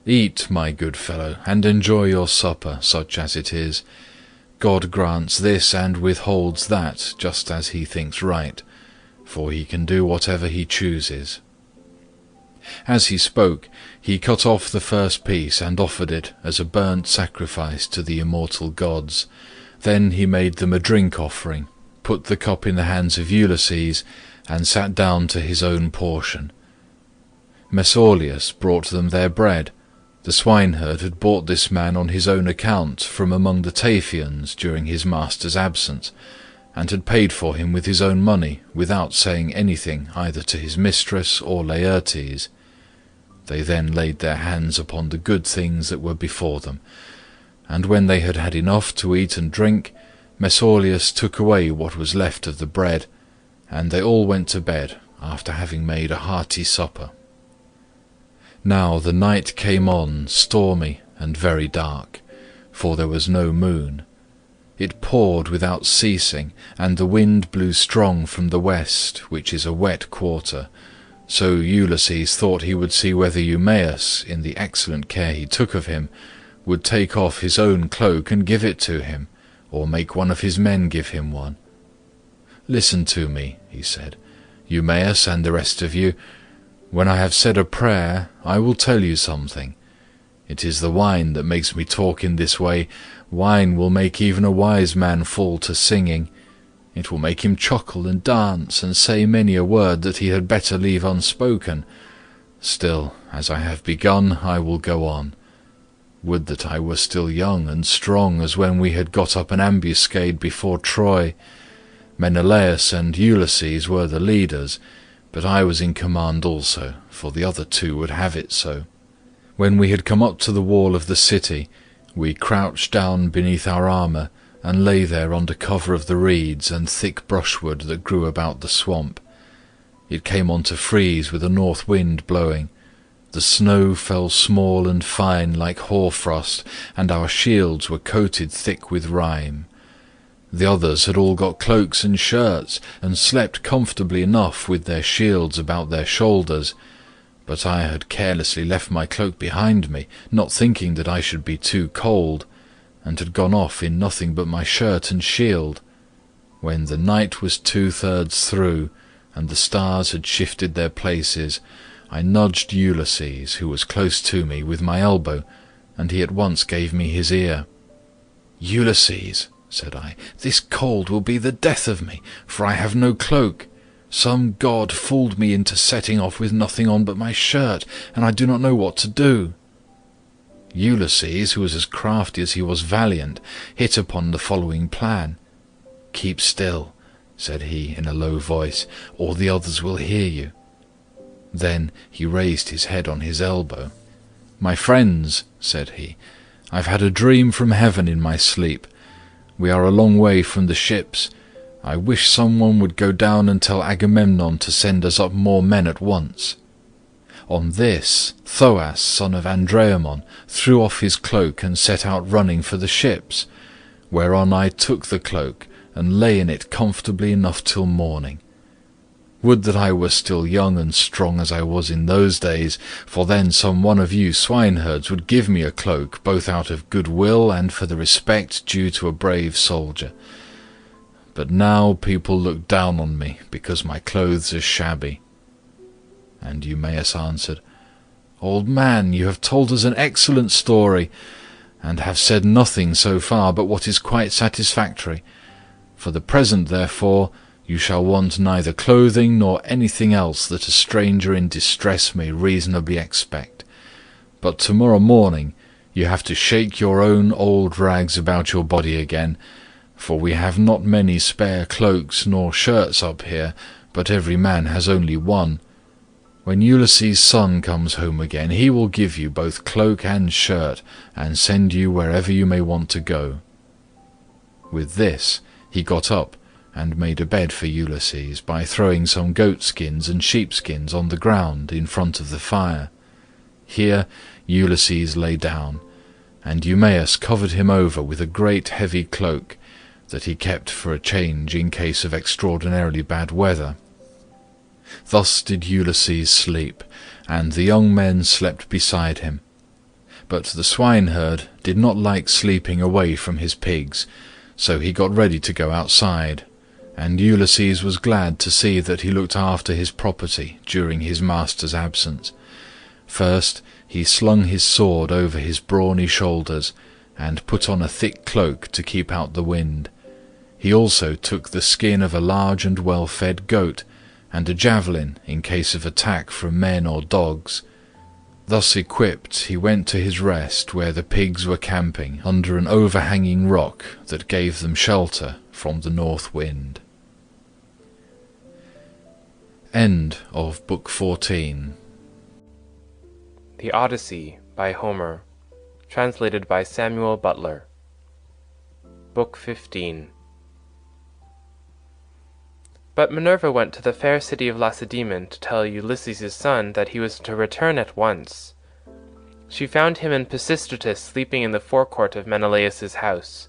Speaker 3: "Eat, my good fellow, and enjoy your supper, such as it is. God grants this and withholds that, just as he thinks right, for he can do whatever he chooses." As he spoke, he cut off the first piece and offered it as a burnt sacrifice to the immortal gods. Then he made them a drink offering, put the cup in the hands of Ulysses, and sat down to his own portion. Mesaulius brought them their bread. The swineherd had bought this man on his own account from among the Taphians during his master's absence, and had paid for him with his own money, without saying anything either to his mistress or Laertes. They then laid their hands upon the good things that were before them, and when they had had enough to eat and drink, Mesaulius took away what was left of the bread, and they all went to bed after having made a hearty supper. Now the night came on stormy and very dark, for there was no moon. It poured without ceasing, and the wind blew strong from the west, which is a wet quarter. So Ulysses thought he would see whether Eumaeus, in the excellent care he took of him, would take off his own cloak and give it to him, or make one of his men give him one. "Listen to me," he said, "Eumaeus and the rest of you. When I have said a prayer, I will tell you something. It is the wine that makes me talk in this way. Wine will make even a wise man fall to singing. It will make him chuckle and dance and say many a word that he had better leave unspoken. Still, as I have begun, I will go on. Would that I were still young and strong as when we had got up an ambuscade before Troy. Menelaus and Ulysses were the leaders, but I was in command also, for the other 2 would have it so. When we had come up to the wall of the city, we crouched down beneath our armour, and lay there under cover of the reeds and thick brushwood that grew about the swamp. It came on to freeze with a north wind blowing. The snow fell small and fine like hoarfrost, and our shields were coated thick with rime. The others had all got cloaks and shirts, and slept comfortably enough with their shields about their shoulders, but I had carelessly left my cloak behind me, not thinking that I should be too cold, and had gone off in nothing but my shirt and shield. When the night was 2/3 through, and the stars had shifted their places, I nudged Ulysses, who was close to me, with my elbow, and he at once gave me his ear. "Ulysses," said I, "this cold will be the death of me, for I have no cloak. Some god fooled me into setting off with nothing on but my shirt, and I do not know what to do." Ulysses, who was as crafty as he was valiant, hit upon the following plan. "Keep still," said he in a low voice, "or the others will hear you." Then he raised his head on his elbow. "My friends," said he, "I've had a dream from heaven in my sleep. We are a long way from the ships. I wish someone would go down and tell Agamemnon to send us up more men at once." On this, Thoas, son of Andreamon, threw off his cloak and set out running for the ships, whereon I took the cloak and lay in it comfortably enough till morning. Would that I were still young and strong as I was in those days, for then some one of you swineherds would give me a cloak, both out of good will and for the respect due to a brave soldier. But now people look down on me because my clothes are shabby." And Eumaeus answered, "Old man, you have told us an excellent story, and have said nothing so far but what is quite satisfactory. For the present, therefore, you shall want neither clothing nor anything else that a stranger in distress may reasonably expect. But tomorrow morning you have to shake your own old rags about your body again, for we have not many spare cloaks nor shirts up here, but every man has only one. When Ulysses' son comes home again, he will give you both cloak and shirt, and send you wherever you may want to go." With this he got up and made a bed for Ulysses by throwing some goatskins and sheepskins on the ground in front of the fire. Here Ulysses lay down, and Eumaeus covered him over with a great heavy cloak that he kept for a change in case of extraordinarily bad weather. Thus did Ulysses sleep, and the young men slept beside him. But the swineherd did not like sleeping away from his pigs, so he got ready to go outside, and Ulysses was glad to see that he looked after his property during his master's absence. First he slung his sword over his brawny shoulders, and put on a thick cloak to keep out the wind. He also took the skin of a large and well-fed goat, and a javelin in case of attack from men or dogs. Thus equipped, he went to his rest where the pigs were camping under an overhanging rock that gave them shelter from the north wind. End of Book 14.
Speaker 4: The Odyssey by Homer, translated by Samuel Butler. Book 15. But Minerva went to the fair city of Lacedaemon to tell Ulysses' son that he was to return at once. She found him and Pisistratus sleeping in the forecourt of Menelaus's house.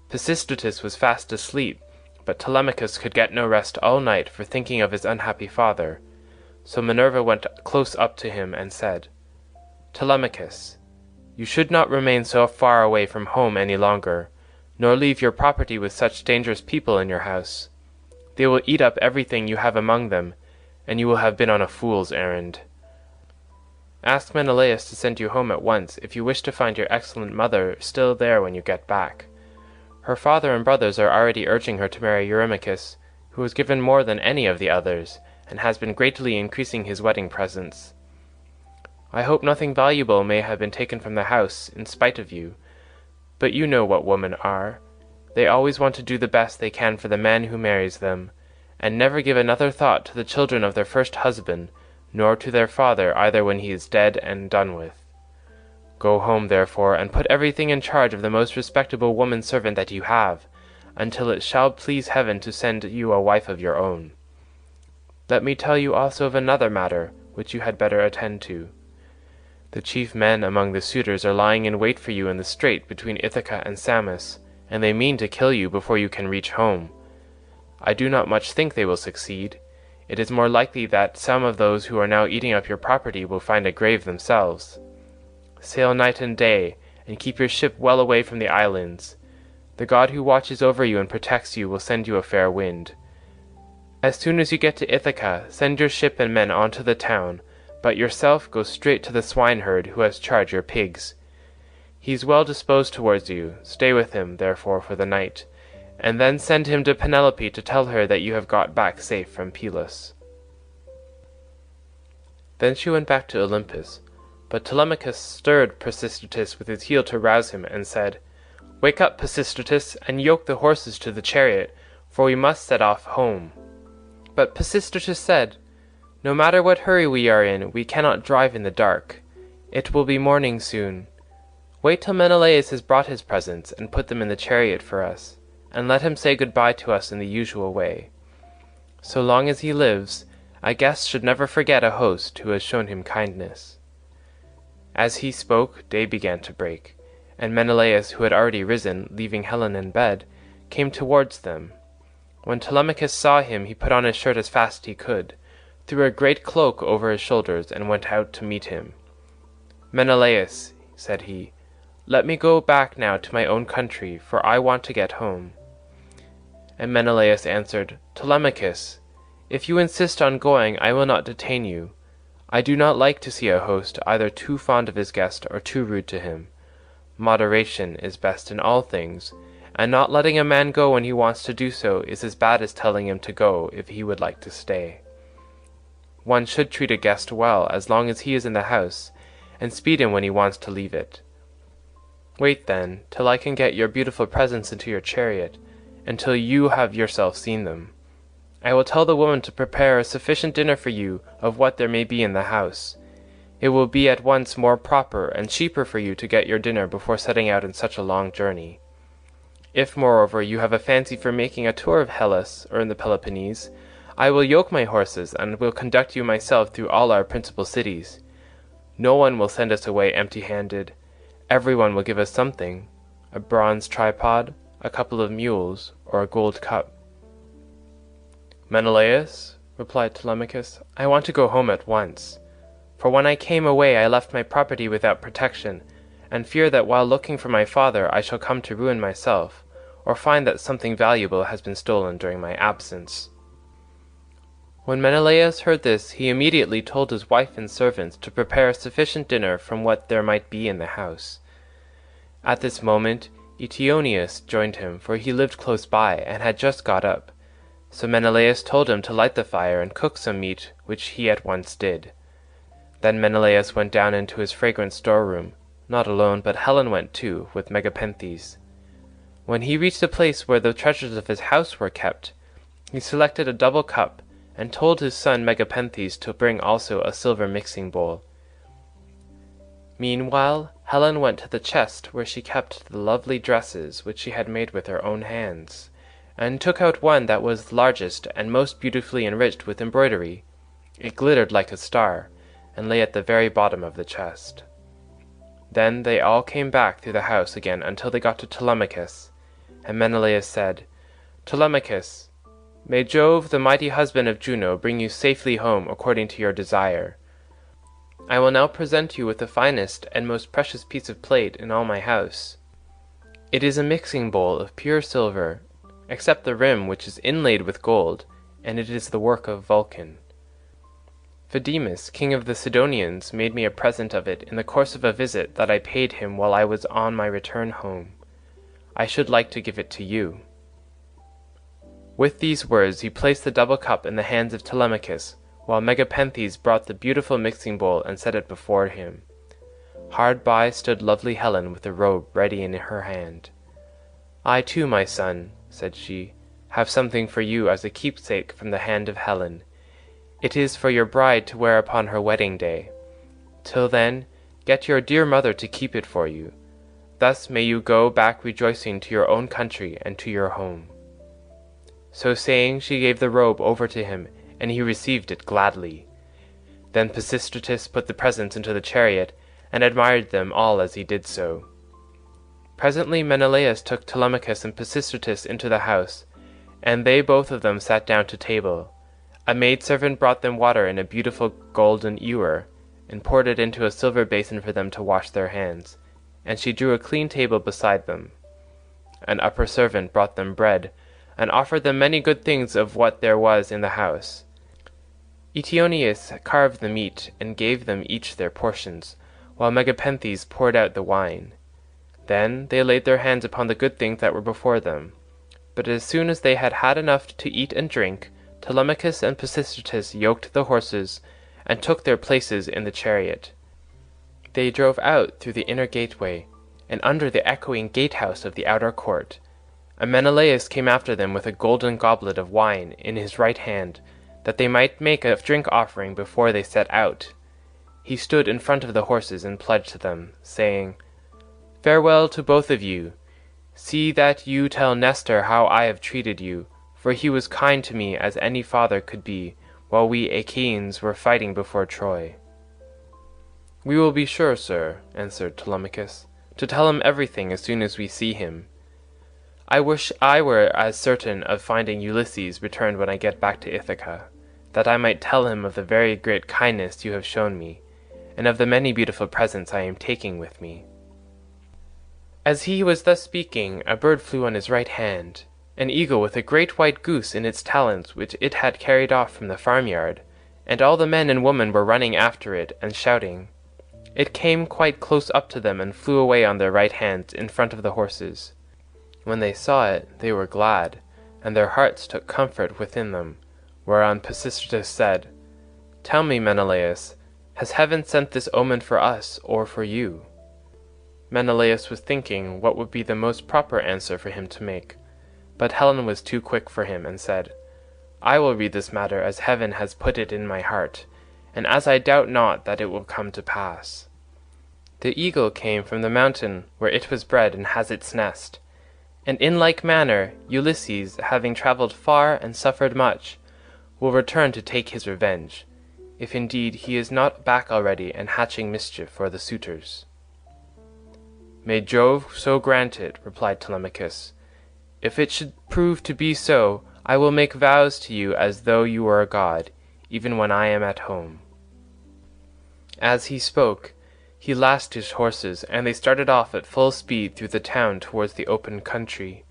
Speaker 4: Pisistratus was fast asleep, but Telemachus could get no rest all night for thinking of his unhappy father. So Minerva went close up to him and said, "Telemachus, you should not remain so far away from home any longer, nor leave your property with such dangerous people in your house. They will eat up everything you have among them, and you will have been on a fool's errand. Ask Menelaus to send you home at once if you wish to find your excellent mother still there when you get back. Her father and brothers are already urging her to marry Eurymachus, who was given more than any of the others, and has been greatly increasing his wedding presents. I hope nothing valuable may have been taken from the house, in spite of you, but you know what women are. They always want to do the best they can for the man who marries them, and never give another thought to the children of their first husband, nor to their father either when he is dead and done with. Go home, therefore, and put everything in charge of the most respectable woman-servant that you have, until it shall please heaven to send you a wife of your own. Let me tell you also of another matter, which you had better attend to. The chief men among the suitors are lying in wait for you in the strait between Ithaca and Samos, and they mean to kill you before you can reach home. I do not much think they will succeed. It is more likely that some of those who are now eating up your property will find a grave themselves. Sail night and day, and keep your ship well away from the islands. The god who watches over you and protects you will send you a fair wind. As soon as you get to Ithaca, send your ship and men on to the town, but yourself go straight to the swineherd who has charge your pigs. He is well disposed towards you. Stay with him, therefore, for the night, and then send him to Penelope to tell her that you have got back safe from Perilous." Then she went back to Olympus, but Telemachus stirred Pisistratus with his heel to rouse him, and said, "Wake up, Pisistratus, and yoke the horses to the chariot, for we must set off home." But Pisistratus said, "No matter what hurry we are in, we cannot drive in the dark. It will be morning soon. Wait till Menelaus has brought his presents and put them in the chariot for us, and let him say good-bye to us in the usual way. So long as he lives, a guest should never forget a host who has shown him kindness." As he spoke, day began to break, and Menelaus, who had already risen, leaving Helen in bed, came towards them. When Telemachus saw him, he put on his shirt as fast as he could, threw a great cloak over his shoulders, and went out to meet him. "Menelaus," said he, "let me go back now to my own country, for I want to get home." And Menelaus answered, "Telemachus, if you insist on going, I will not detain you. I do not like to see a host either too fond of his guest or too rude to him. Moderation is best in all things, and not letting a man go when he wants to do so is as bad as telling him to go if he would like to stay. One should treat a guest well as long as he is in the house, and speed him when he wants to leave it. Wait, then, till I can get your beautiful presents into your chariot, until you have yourself seen them. I will tell the woman to prepare a sufficient dinner for you of what there may be in the house. It will be at once more proper and cheaper for you to get your dinner before setting out on such a long journey. If, moreover, you have a fancy for making a tour of Hellas or in the Peloponnese, I will yoke my horses and will conduct you myself through all our principal cities. No one will send us away empty-handed. Everyone will give us something, a bronze tripod, a couple of mules, or a gold cup." "Menelaus," replied Telemachus, "I want to go home at once. For when I came away I left my property without protection, and fear that while looking for my father I shall come to ruin myself, or find that something valuable has been stolen during my absence." When Menelaus heard this, he immediately told his wife and servants to prepare a sufficient dinner from what there might be in the house. At this moment Eteoneus joined him, for he lived close by, and had just got up. So Menelaus told him to light the fire and cook some meat, which he at once did. Then Menelaus went down into his fragrant storeroom, not alone, but Helen went too, with Megapenthes. When he reached the place where the treasures of his house were kept, he selected a double cup, and told his son Megapenthes to bring also a silver mixing bowl. Meanwhile Helen went to the chest where she kept the lovely dresses which she had made with her own hands, and took out one that was largest and most beautifully enriched with embroidery. It glittered like a star, and lay at the very bottom of the chest. Then they all came back through the house again until they got to Telemachus, and Menelaus said, "Telemachus, may Jove, the mighty husband of Juno, bring you safely home according to your desire. I will now present you with the finest and most precious piece of plate in all my house. It is a mixing bowl of pure silver, except the rim, which is inlaid with gold, and it is the work of Vulcan. Phaedimus, king of the Sidonians, made me a present of it in the course of a visit that I paid him while I was on my return home. I should like to give it to you." With these words he placed the double cup in the hands of Telemachus, while Megapenthes brought the beautiful mixing bowl and set it before him. Hard by stood lovely Helen with the robe ready in her hand. "I too, my son," said she, "have something for you as a keepsake from the hand of Helen. It is for your bride to wear upon her wedding day. Till then, get your dear mother to keep it for you. Thus may you go back rejoicing to your own country and to your home." So saying, she gave the robe over to him, and he received it gladly. Then Pisistratus put the presents into the chariot, and admired them all as he did so. Presently Menelaus took Telemachus and Pisistratus into the house, and they both of them sat down to table. A maidservant brought them water in a beautiful golden ewer, and poured it into a silver basin for them to wash their hands, and she drew a clean table beside them. An upper servant brought them bread, and offered them many good things of what there was in the house. Eteoneus carved the meat, and gave them each their portions, while Megapenthes poured out the wine. Then they laid their hands upon the good things that were before them. But as soon as they had had enough to eat and drink, Telemachus and Pisistratus yoked the horses, and took their places in the chariot. They drove out through the inner gateway, and under the echoing gatehouse of the outer court. and Menelaus came after them with a golden goblet of wine in his right hand, that they might make a drink offering before they set out. He stood in front of the horses and pledged to them, saying, "Farewell to both of you. See that you tell Nestor how I have treated you, for he was kind to me as any father could be, while we Achaeans were fighting before Troy." "We will be sure, sir," answered Telemachus, "to tell him everything as soon as we see him. I wish I were as certain of finding Ulysses returned when I get back to Ithaca, that I might tell him of the very great kindness you have shown me, and of the many beautiful presents I am taking with me." As he was thus speaking, a bird flew on his right hand, an eagle with a great white goose in its talons which it had carried off from the farmyard, and all the men and women were running after it and shouting. It came quite close up to them and flew away on their right hands in front of the horses. When they saw it, they were glad, and their hearts took comfort within them, whereon Pisistratus said, "Tell me, Menelaus, has heaven sent this omen for us or for you?" Menelaus was thinking what would be the most proper answer for him to make, but Helen was too quick for him and said, "I will read this matter as heaven has put it in my heart, and as I doubt not that it will come to pass. The eagle came from the mountain where it was bred and has its nest, and in like manner Ulysses, having travelled far and suffered much, will return to take his revenge, if indeed he is not back already and hatching mischief for the suitors." "May Jove so grant it," replied Telemachus. "If it should prove to be so, I will make vows to you as though you were a god, even when I am at home." As he spoke, he lashed his horses, and they started off at full speed through the town towards the open country.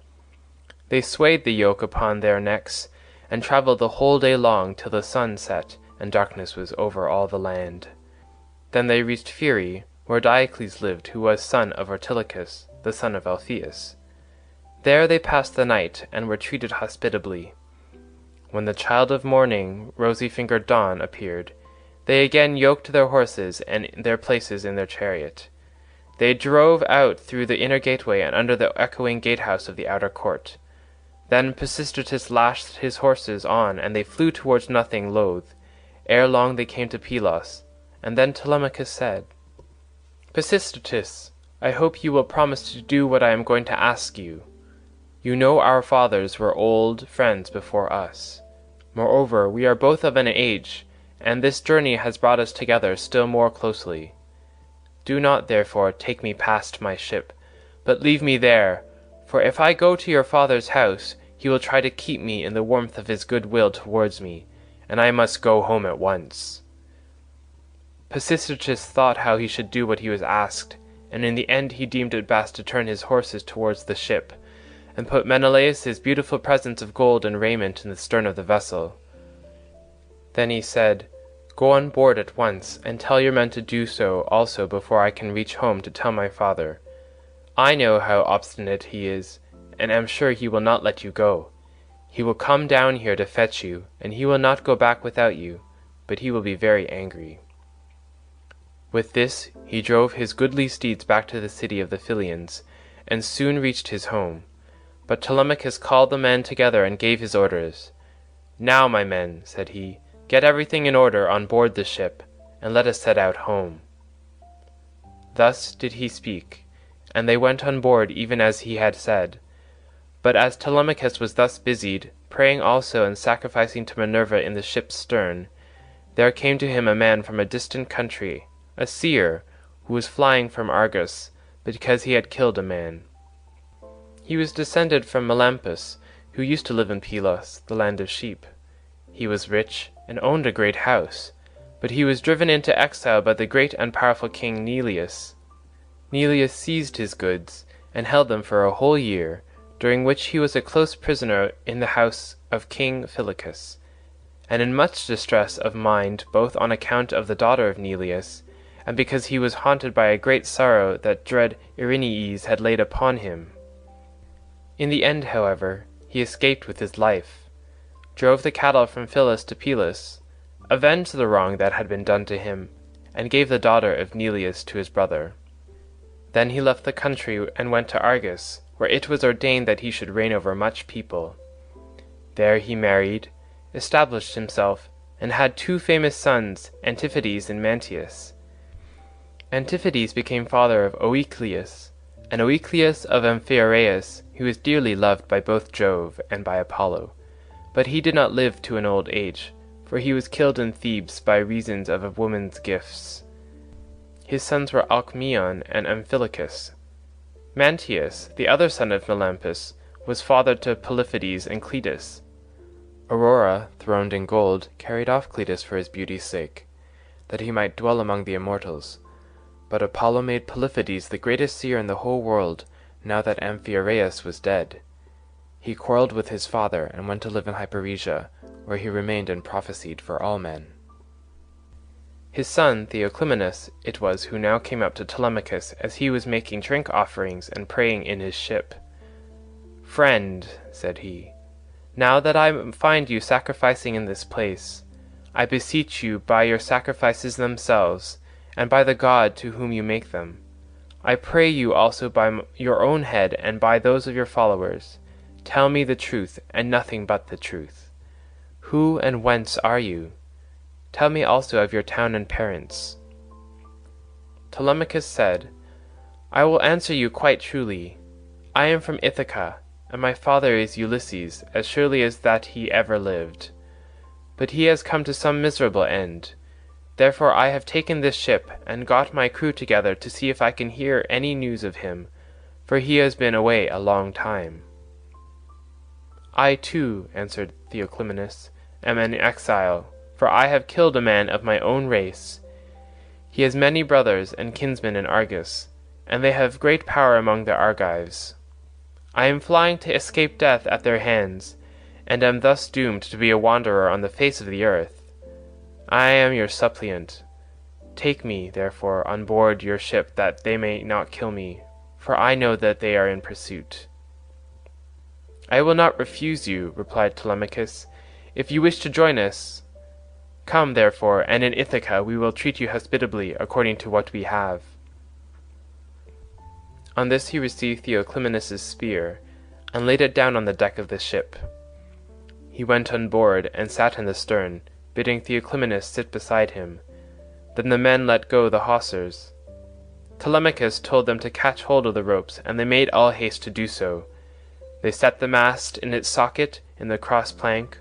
Speaker 4: They swayed the yoke upon their necks, and travelled the whole day long till the sun set and darkness was over all the land. Then they reached Pheræ, where Diocles lived, who was son of Ortilochus, the son of Alpheus. There they passed the night, and were treated hospitably. When the child of morning, rosy-fingered Dawn, appeared, they again yoked their horses and their places in their chariot. They drove out through the inner gateway and under the echoing gatehouse of the outer court. Then Pisistratus lashed his horses on, and they flew towards nothing loath. Ere long they came to Pylos, and then Telemachus said, "Pisistratus, I hope you will promise to do what I am going to ask you. You know our fathers were old friends before us. Moreover, we are both of an age, and this journey has brought us together still more closely. Do not, therefore, take me past my ship, but leave me there, for if I go to your father's house, he will try to keep me in the warmth of his good will towards me, and I must go home at once." Pisistratus thought how he should do what he was asked, and in the end he deemed it best to turn his horses towards the ship, and put Menelaus's beautiful presents of gold and raiment in the stern of the vessel. Then he said, "Go on board at once, and tell your men to do so also before I can reach home to tell my father. I know how obstinate he is, and am sure he will not let you go. He will come down here to fetch you, and he will not go back without you, but he will be very angry." With this he drove his goodly steeds back to the city of the Pylians, and soon reached his home. But Telemachus called the men together and gave his orders. "Now, my men," said he, "get everything in order on board the ship, and let us set out home." Thus did he speak, and they went on board even as he had said. But as Telemachus was thus busied, praying also and sacrificing to Minerva in the ship's stern, there came to him a man from a distant country, a seer, who was flying from Argos, because he had killed a man. He was descended from Melampus, who used to live in Pylos, the land of sheep. He was rich, and owned a great house, but he was driven into exile by the great and powerful king Neleus. Neleus seized his goods, and held them for a whole year, during which he was a close prisoner in the house of King Phylacus, and in much distress of mind both on account of the daughter of Neleus, and because he was haunted by a great sorrow that dread Erinees had laid upon him. In the end, however, he escaped with his life, drove the cattle from Phyllis to Pylos, avenged the wrong that had been done to him, and gave the daughter of Neleus to his brother. Then he left the country and went to Argos, where it was ordained that he should reign over much people. There he married, established himself, and had 2 famous sons, Antiphates and Mantius. Antiphates became father of Oecleus, and Oecleus of Amphiaraus, who was dearly loved by both Jove and by Apollo. But he did not live to an old age, for he was killed in Thebes by reason of a woman's gifts. His sons were Alcmaeon and Amphilochus. Mantius, the other son of Melampus, was father to Polyphetes and Cleitus. Aurora, throned in gold, carried off Cleitus for his beauty's sake, that he might dwell among the immortals. But Apollo made Polyphetes the greatest seer in the whole world, now that Amphiaraus was dead. He quarrelled with his father, and went to live in Hyperesia, where he remained and prophesied for all men. His son Theoclymenus it was who now came up to Telemachus as he was making drink offerings and praying in his ship. "Friend," said he, "now that I find you sacrificing in this place, I beseech you by your sacrifices themselves, and by the God to whom you make them, I pray you also by your own head and by those of your followers, tell me the truth and nothing but the truth. Who and whence are you? Tell me also of your town and parents." Telemachus said, "I will answer you quite truly. I am from Ithaca, and my father is Ulysses, as surely as that he ever lived. But he has come to some miserable end. Therefore I have taken this ship, and got my crew together to see if I can hear any news of him, for he has been away a long time." "I too," answered Theoclymenus, "am an exile, for I have killed a man of my own race. He has many brothers and kinsmen in Argos, and they have great power among the Argives. I am flying to escape death at their hands, and am thus doomed to be a wanderer on the face of the earth. I am your suppliant. Take me, therefore, on board your ship that they may not kill me, for I know that they are in pursuit." "I will not refuse you," replied Telemachus, "if you wish to join us. Come, therefore, and in Ithaca we will treat you hospitably according to what we have." On this he received Theoclymenus' spear, and laid it down on the deck of the ship. He went on board, and sat in the stern, bidding Theoclymenus sit beside him. Then the men let go the hawsers. Telemachus told them to catch hold of the ropes, and they made all haste to do so. They set the mast in its socket in the cross plank,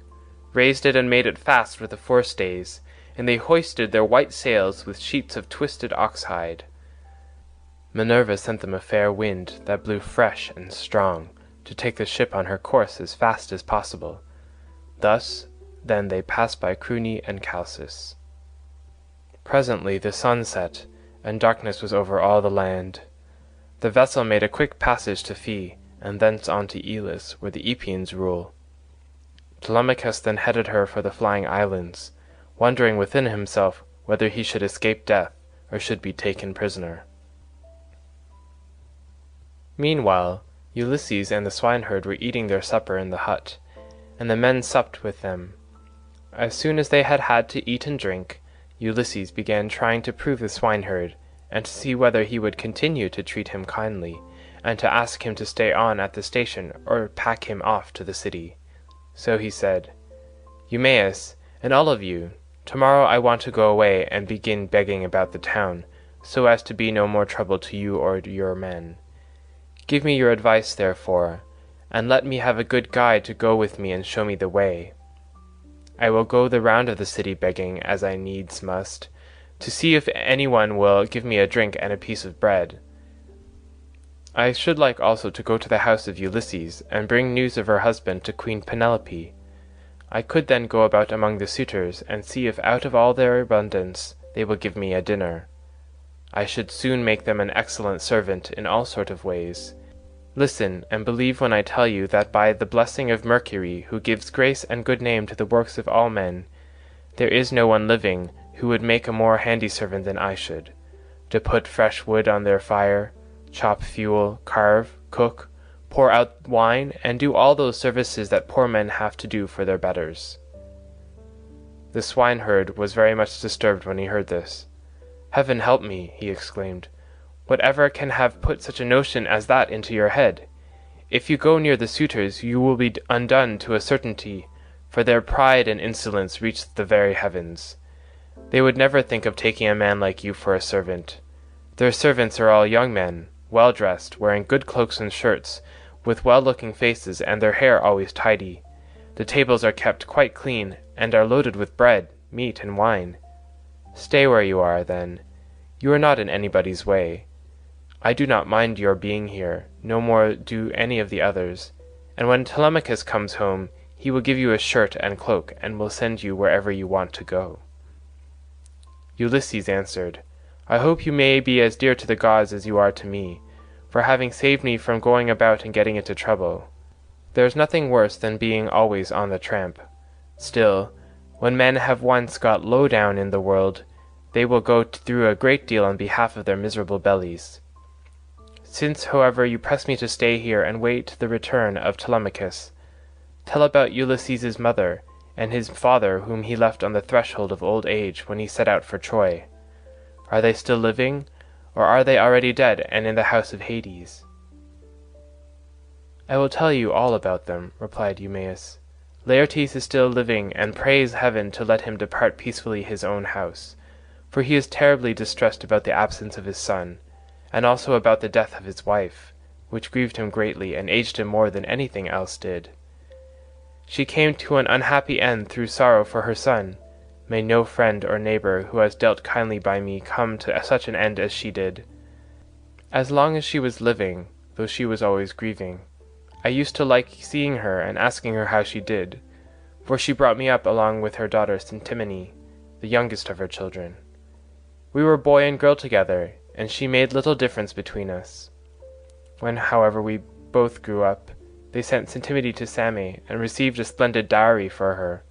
Speaker 4: raised it and made it fast with the forestays, and they hoisted their white sails with sheets of twisted oxhide. Minerva sent them a fair wind that blew fresh and strong, to take the ship on her course as fast as possible. Thus then they passed by Cruni and Chalcis. Presently the sun set, and darkness was over all the land. The vessel made a quick passage to Phae, and thence on to Elis, where the Epeans rule. Telemachus then headed her for the flying islands, wondering within himself whether he should escape death or should be taken prisoner. Meanwhile Ulysses and the swineherd were eating their supper in the hut, and the men supped with them. As soon as they had had to eat and drink, Ulysses began trying to prove the swineherd, and to see whether he would continue to treat him kindly, and to ask him to stay on at the station or pack him off to the city. So he said, "Eumaeus, and all of you, tomorrow I want to go away and begin begging about the town, so as to be no more trouble to you or your men. Give me your advice, therefore, and let me have a good guide to go with me and show me the way. I will go the round of the city begging, as I needs must, to see if anyone will give me a drink and a piece of bread. I should like also to go to the house of Ulysses, and bring news of her husband to Queen Penelope. I could then go about among the suitors, and see if out of all their abundance they will give me a dinner. I should soon make them an excellent servant in all sort of ways. Listen, and believe when I tell you that by the blessing of Mercury, who gives grace and good name to the works of all men, there is no one living who would make a more handy servant than I should, to put fresh wood on their fire, chop fuel, carve, cook, pour out wine, and do all those services that poor men have to do for their betters." The swineherd was very much disturbed when he heard this. "Heaven help me," he exclaimed. "Whatever can have put such a notion as that into your head? If you go near the suitors, you will be undone to a certainty, for their pride and insolence reach the very heavens. They would never think of taking a man like you for a servant. Their servants are all young men, well-dressed, wearing good cloaks and shirts, with well-looking faces, and their hair always tidy. The tables are kept quite clean, and are loaded with bread, meat, and wine. Stay where you are, then. You are not in anybody's way. I do not mind your being here, no more do any of the others, and when Telemachus comes home, he will give you a shirt and cloak, and will send you wherever you want to go." Ulysses answered, "I hope you may be as dear to the gods as you are to me, for having saved me from going about and getting into trouble. There is nothing worse than being always on the tramp. Still, when men have once got low down in the world, they will go through a great deal on behalf of their miserable bellies. Since, however, you press me to stay here and wait the return of Telemachus, tell about Ulysses's mother and his father whom he left on the threshold of old age when he set out for Troy. Are they still living, or are they already dead and in the house of Hades?" "I will tell you all about them," replied Eumaeus. "Laertes is still living, and prays heaven to let him depart peacefully his own house, for he is terribly distressed about the absence of his son, and also about the death of his wife, which grieved him greatly and aged him more than anything else did. She came to an unhappy end through sorrow for her son. May no friend or neighbour who has dealt kindly by me come to such an end as she did. As long as she was living, though she was always grieving, I used to like seeing her and asking her how she did, for she brought me up along with her daughter Cynthymene, the youngest of her children. We were boy and girl together, and she made little difference between us. When, however, we both grew up, they sent Cynthymene to Same, and received a splendid dowry for her.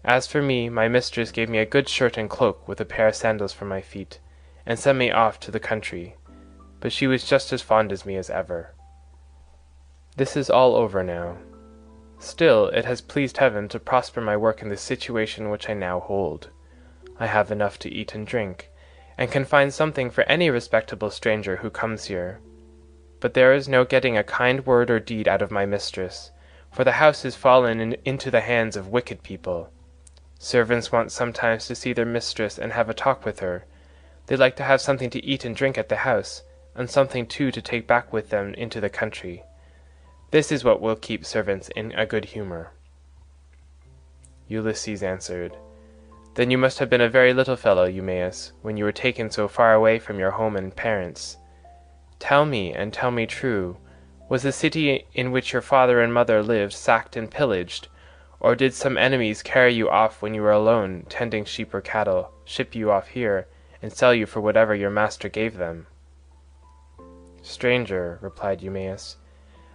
Speaker 4: As for me, my mistress gave me a good shirt and cloak with a pair of sandals for my feet, and sent me off to the country, but she was just as fond of me as ever. This is all over now. Still, it has pleased heaven to prosper my work in the situation which I now hold. I have enough to eat and drink, and can find something for any respectable stranger who comes here. But there is no getting a kind word or deed out of my mistress, for the house is fallen into the hands of wicked people. Servants want sometimes to see their mistress and have a talk with her. They like to have something to eat and drink at the house, and something too to take back with them into the country. This is what will keep servants in a good humour." Ulysses answered, "Then you must have been a very little fellow, Eumaeus, when you were taken so far away from your home and parents. Tell me, and tell me true, was the city in which your father and mother lived sacked and pillaged, or did some enemies carry you off when you were alone, tending sheep or cattle, ship you off here, and sell you for whatever your master gave them?" "Stranger," replied Eumaeus,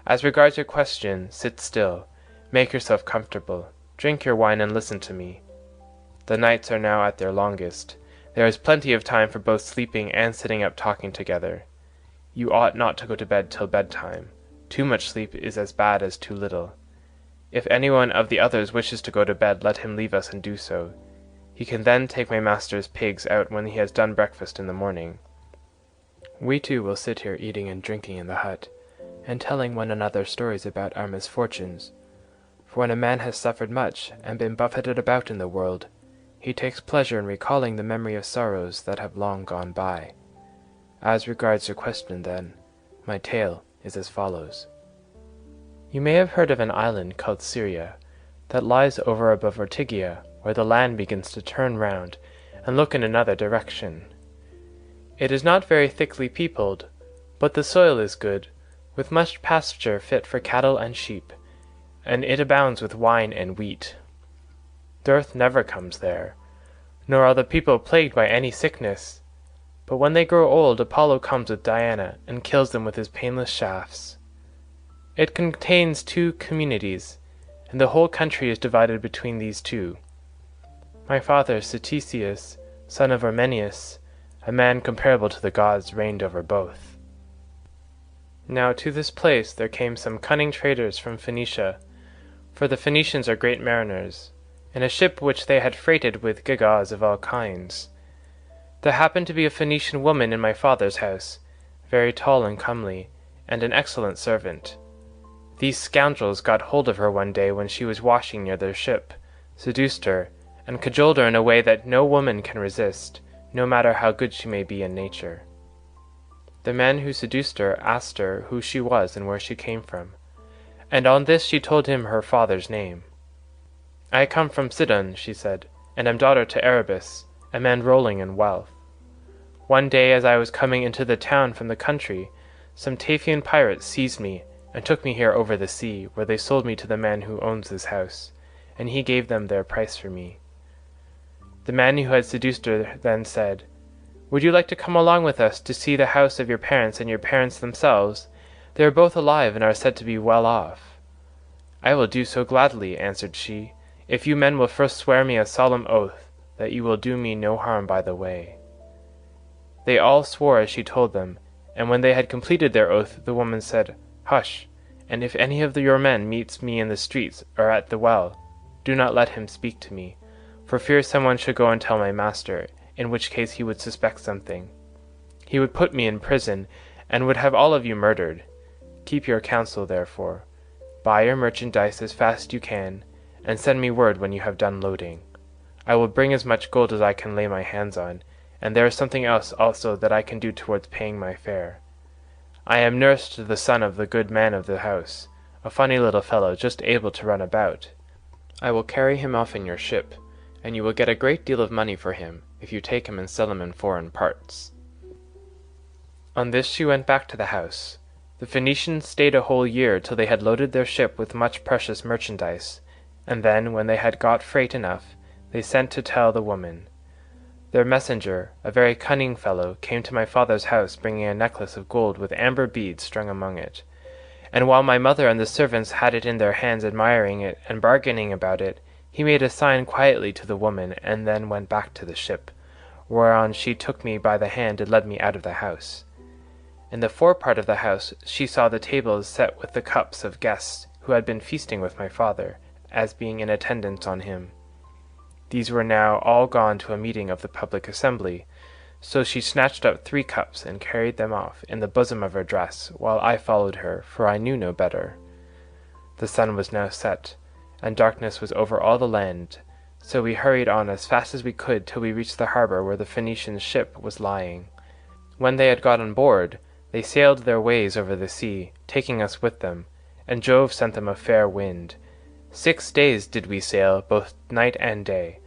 Speaker 4: "as regards your question, sit still, make yourself comfortable, drink your wine and listen to me. The nights are now at their longest. There is plenty of time for both sleeping and sitting up talking together. You ought not to go to bed till bedtime. Too much sleep is as bad as too little. If anyone of the others wishes to go to bed, let him leave us and do so. He can then take my master's pigs out when he has done breakfast in the morning. We two will sit here eating and drinking in the hut, and telling one another stories about our misfortunes. For when a man has suffered much, and been buffeted about in the world, he takes pleasure in recalling the memory of sorrows that have long gone by. As regards your question, then, my tale is as follows. You may have heard of an island called Syria, that lies over above Ortygia, where the land begins to turn round and look in another direction. It is not very thickly peopled, but the soil is good, with much pasture fit for cattle and sheep, and it abounds with wine and wheat. Dearth never comes there, nor are the people plagued by any sickness, but when they grow old Apollo comes with Diana and kills them with his painless shafts. It contains 2 communities, and the whole country is divided between these 2. My father, Ctesias, son of Ormenius, a man comparable to the gods, reigned over both. Now to this place there came some cunning traders from Phoenicia, for the Phoenicians are great mariners, in a ship which they had freighted with gewgaws of all kinds. There happened to be a Phoenician woman in my father's house, very tall and comely, and an excellent servant. These scoundrels got hold of her one day when she was washing near their ship, seduced her, and cajoled her in a way that no woman can resist, no matter how good she may be in nature. The men who seduced her asked her who she was and where she came from, and on this she told him her father's name. "I come from Sidon," she said, "and am daughter to Erebus, a man rolling in wealth. One day as I was coming into the town from the country, some Taphian pirates seized me and took me here over the sea, where they sold me to the man who owns this house, and he gave them their price for me. The man who had seduced her then said, 'Would you like to come along with us to see the house of your parents and your parents themselves? They are both alive and are said to be well off.' 'I will do so gladly,' answered she, 'if you men will first swear me a solemn oath that you will do me no harm by the way.' They all swore as she told them, and when they had completed their oath the woman said, 'Hush, and if any of your men meets me in the streets or at the well, do not let him speak to me, for fear someone should go and tell my master, in which case he would suspect something. He would put me in prison, and would have all of you murdered. Keep your counsel, therefore. Buy your merchandise as fast as you can, and send me word when you have done loading. I will bring as much gold as I can lay my hands on, and there is something else also that I can do towards paying my fare. I am nurse to the son of the good man of the house, a funny little fellow just able to run about. I will carry him off in your ship, and you will get a great deal of money for him, if you take him and sell him in foreign parts.' On this she went back to the house. The Phoenicians stayed a whole year till they had loaded their ship with much precious merchandise, and then, when they had got freight enough, they sent to tell the woman. Their messenger, a very cunning fellow, came to my father's house bringing a necklace of gold with amber beads strung among it, and while my mother and the servants had it in their hands admiring it and bargaining about it, he made a sign quietly to the woman and then went back to the ship, whereon she took me by the hand and led me out of the house. In the forepart of the house she saw the tables set with the cups of guests who had been feasting with my father, as being in attendance on him. These were now all gone to a meeting of the public assembly, so she snatched up 3 cups and carried them off in the bosom of her dress, while I followed her, for I knew no better. The sun was now set, and darkness was over all the land, so we hurried on as fast as we could till we reached the harbour where the Phoenician ship was lying. When they had got on board, they sailed their ways over the sea, taking us with them, and Jove sent them a fair wind. 6 days did we sail, both night and day.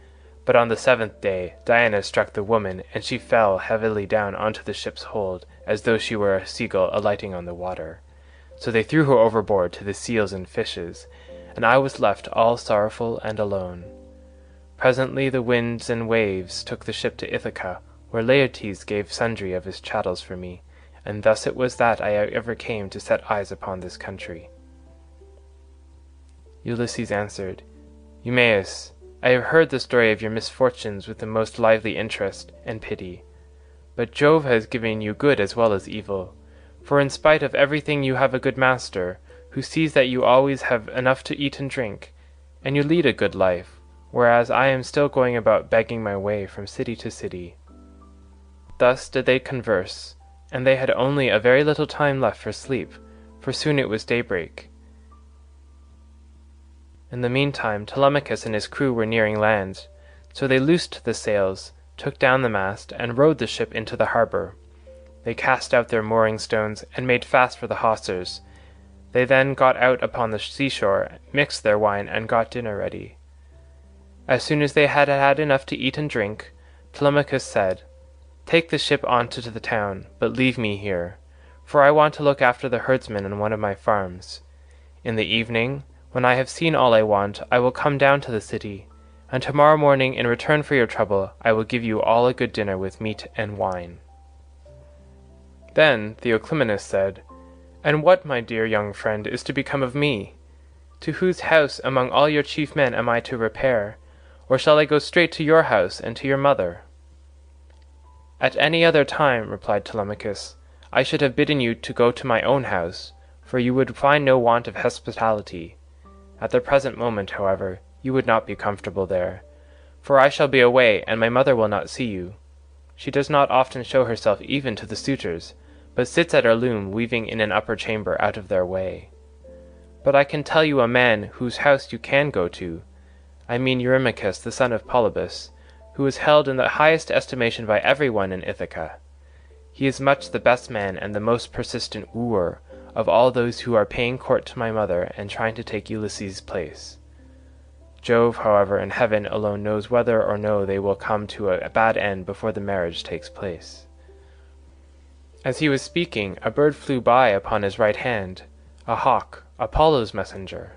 Speaker 4: But on the 7th day Diana struck the woman, and she fell heavily down onto the ship's hold, as though she were a seagull alighting on the water. So they threw her overboard to the seals and fishes, and I was left all sorrowful and alone. Presently the winds and waves took the ship to Ithaca, where Laertes gave sundry of his chattels for me, and thus it was that I ever came to set eyes upon this country." Ulysses answered, "Eumaeus, I have heard the story of your misfortunes with the most lively interest and pity. But Jove has given you good as well as evil, for in spite of everything you have a good master, who sees that you always have enough to eat and drink, and you lead a good life, whereas I am still going about begging my way from city to city." Thus did they converse, and they had only a very little time left for sleep, for soon it was daybreak. In the meantime Telemachus and his crew were nearing land, so they loosed the sails, took down the mast, and rowed the ship into the harbour. They cast out their mooring stones, and made fast for the hawsers. They then got out upon the seashore, mixed their wine, and got dinner ready. As soon as they had had enough to eat and drink, Telemachus said, "Take the ship on to the town, but leave me here, for I want to look after the herdsmen on one of my farms. In the evening, when I have seen all I want, I will come down to the city, and tomorrow morning, in return for your trouble, I will give you all a good dinner with meat and wine." Then Theoclymenus said, "And what, my dear young friend, is to become of me? To whose house among all your chief men am I to repair, or shall I go straight to your house and to your mother?" "At any other time," replied Telemachus, "I should have bidden you to go to my own house, for you would find no want of hospitality. At the present moment, however, you would not be comfortable there, for I shall be away, and my mother will not see you. She does not often show herself even to the suitors, but sits at her loom weaving in an upper chamber out of their way. But I can tell you a man whose house you can go to. I mean Eurymachus, the son of Polybus, who is held in the highest estimation by everyone in Ithaca. He is much the best man and the most persistent wooer of all those who are paying court to my mother and trying to take Ulysses' place. Jove, however, in heaven alone knows whether or no they will come to a bad end before the marriage takes place." As he was speaking, a bird flew by upon his right hand, a hawk, Apollo's messenger.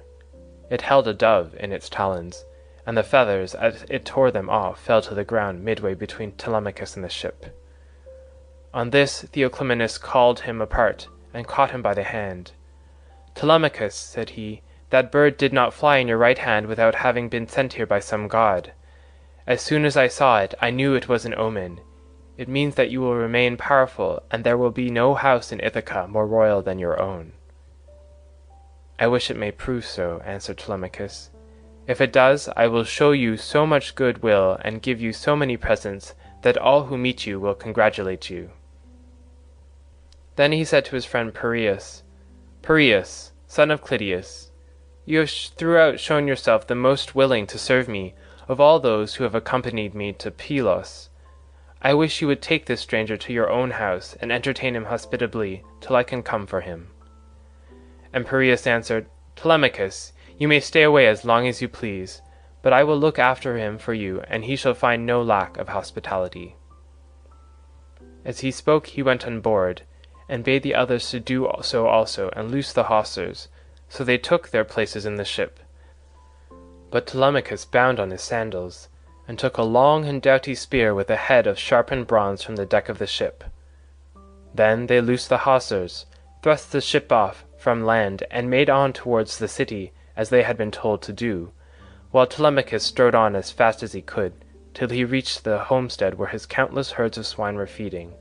Speaker 4: It held a dove in its talons, and the feathers, as it tore them off, fell to the ground midway between Telemachus and the ship. On this Theoclymenus called him apart, and caught him by the hand. "Telemachus," said he, "that bird did not fly in your right hand without having been sent here by some god. As soon as I saw it, I knew it was an omen. It means that you will remain powerful, and there will be no house in Ithaca more royal than your own." "I wish it may prove so," answered Telemachus. "If it does, I will show you so much good will and give you so many presents that all who meet you will congratulate you." Then he said to his friend Perilous, "Perilous, son of Clytius, you have throughout shown yourself the most willing to serve me of all those who have accompanied me to Pylos. I wish you would take this stranger to your own house and entertain him hospitably till I can come for him." And Perilous answered, "Telemachus, you may stay away as long as you please, but I will look after him for you, and he shall find no lack of hospitality." As he spoke he went on board, and bade the others to do so also, and loose the hawsers, so they took their places in the ship. But Telemachus bound on his sandals, and took a long and doughty spear with a head of sharpened bronze from the deck of the ship. Then they loosed the hawsers, thrust the ship off from land, and made on towards the city, as they had been told to do, while Telemachus strode on as fast as he could, till he reached the homestead where his countless herds of swine were feeding,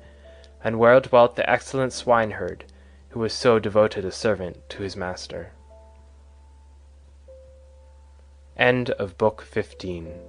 Speaker 4: and where dwelt the excellent swineherd, who was so devoted a servant to his master. End of Book 15.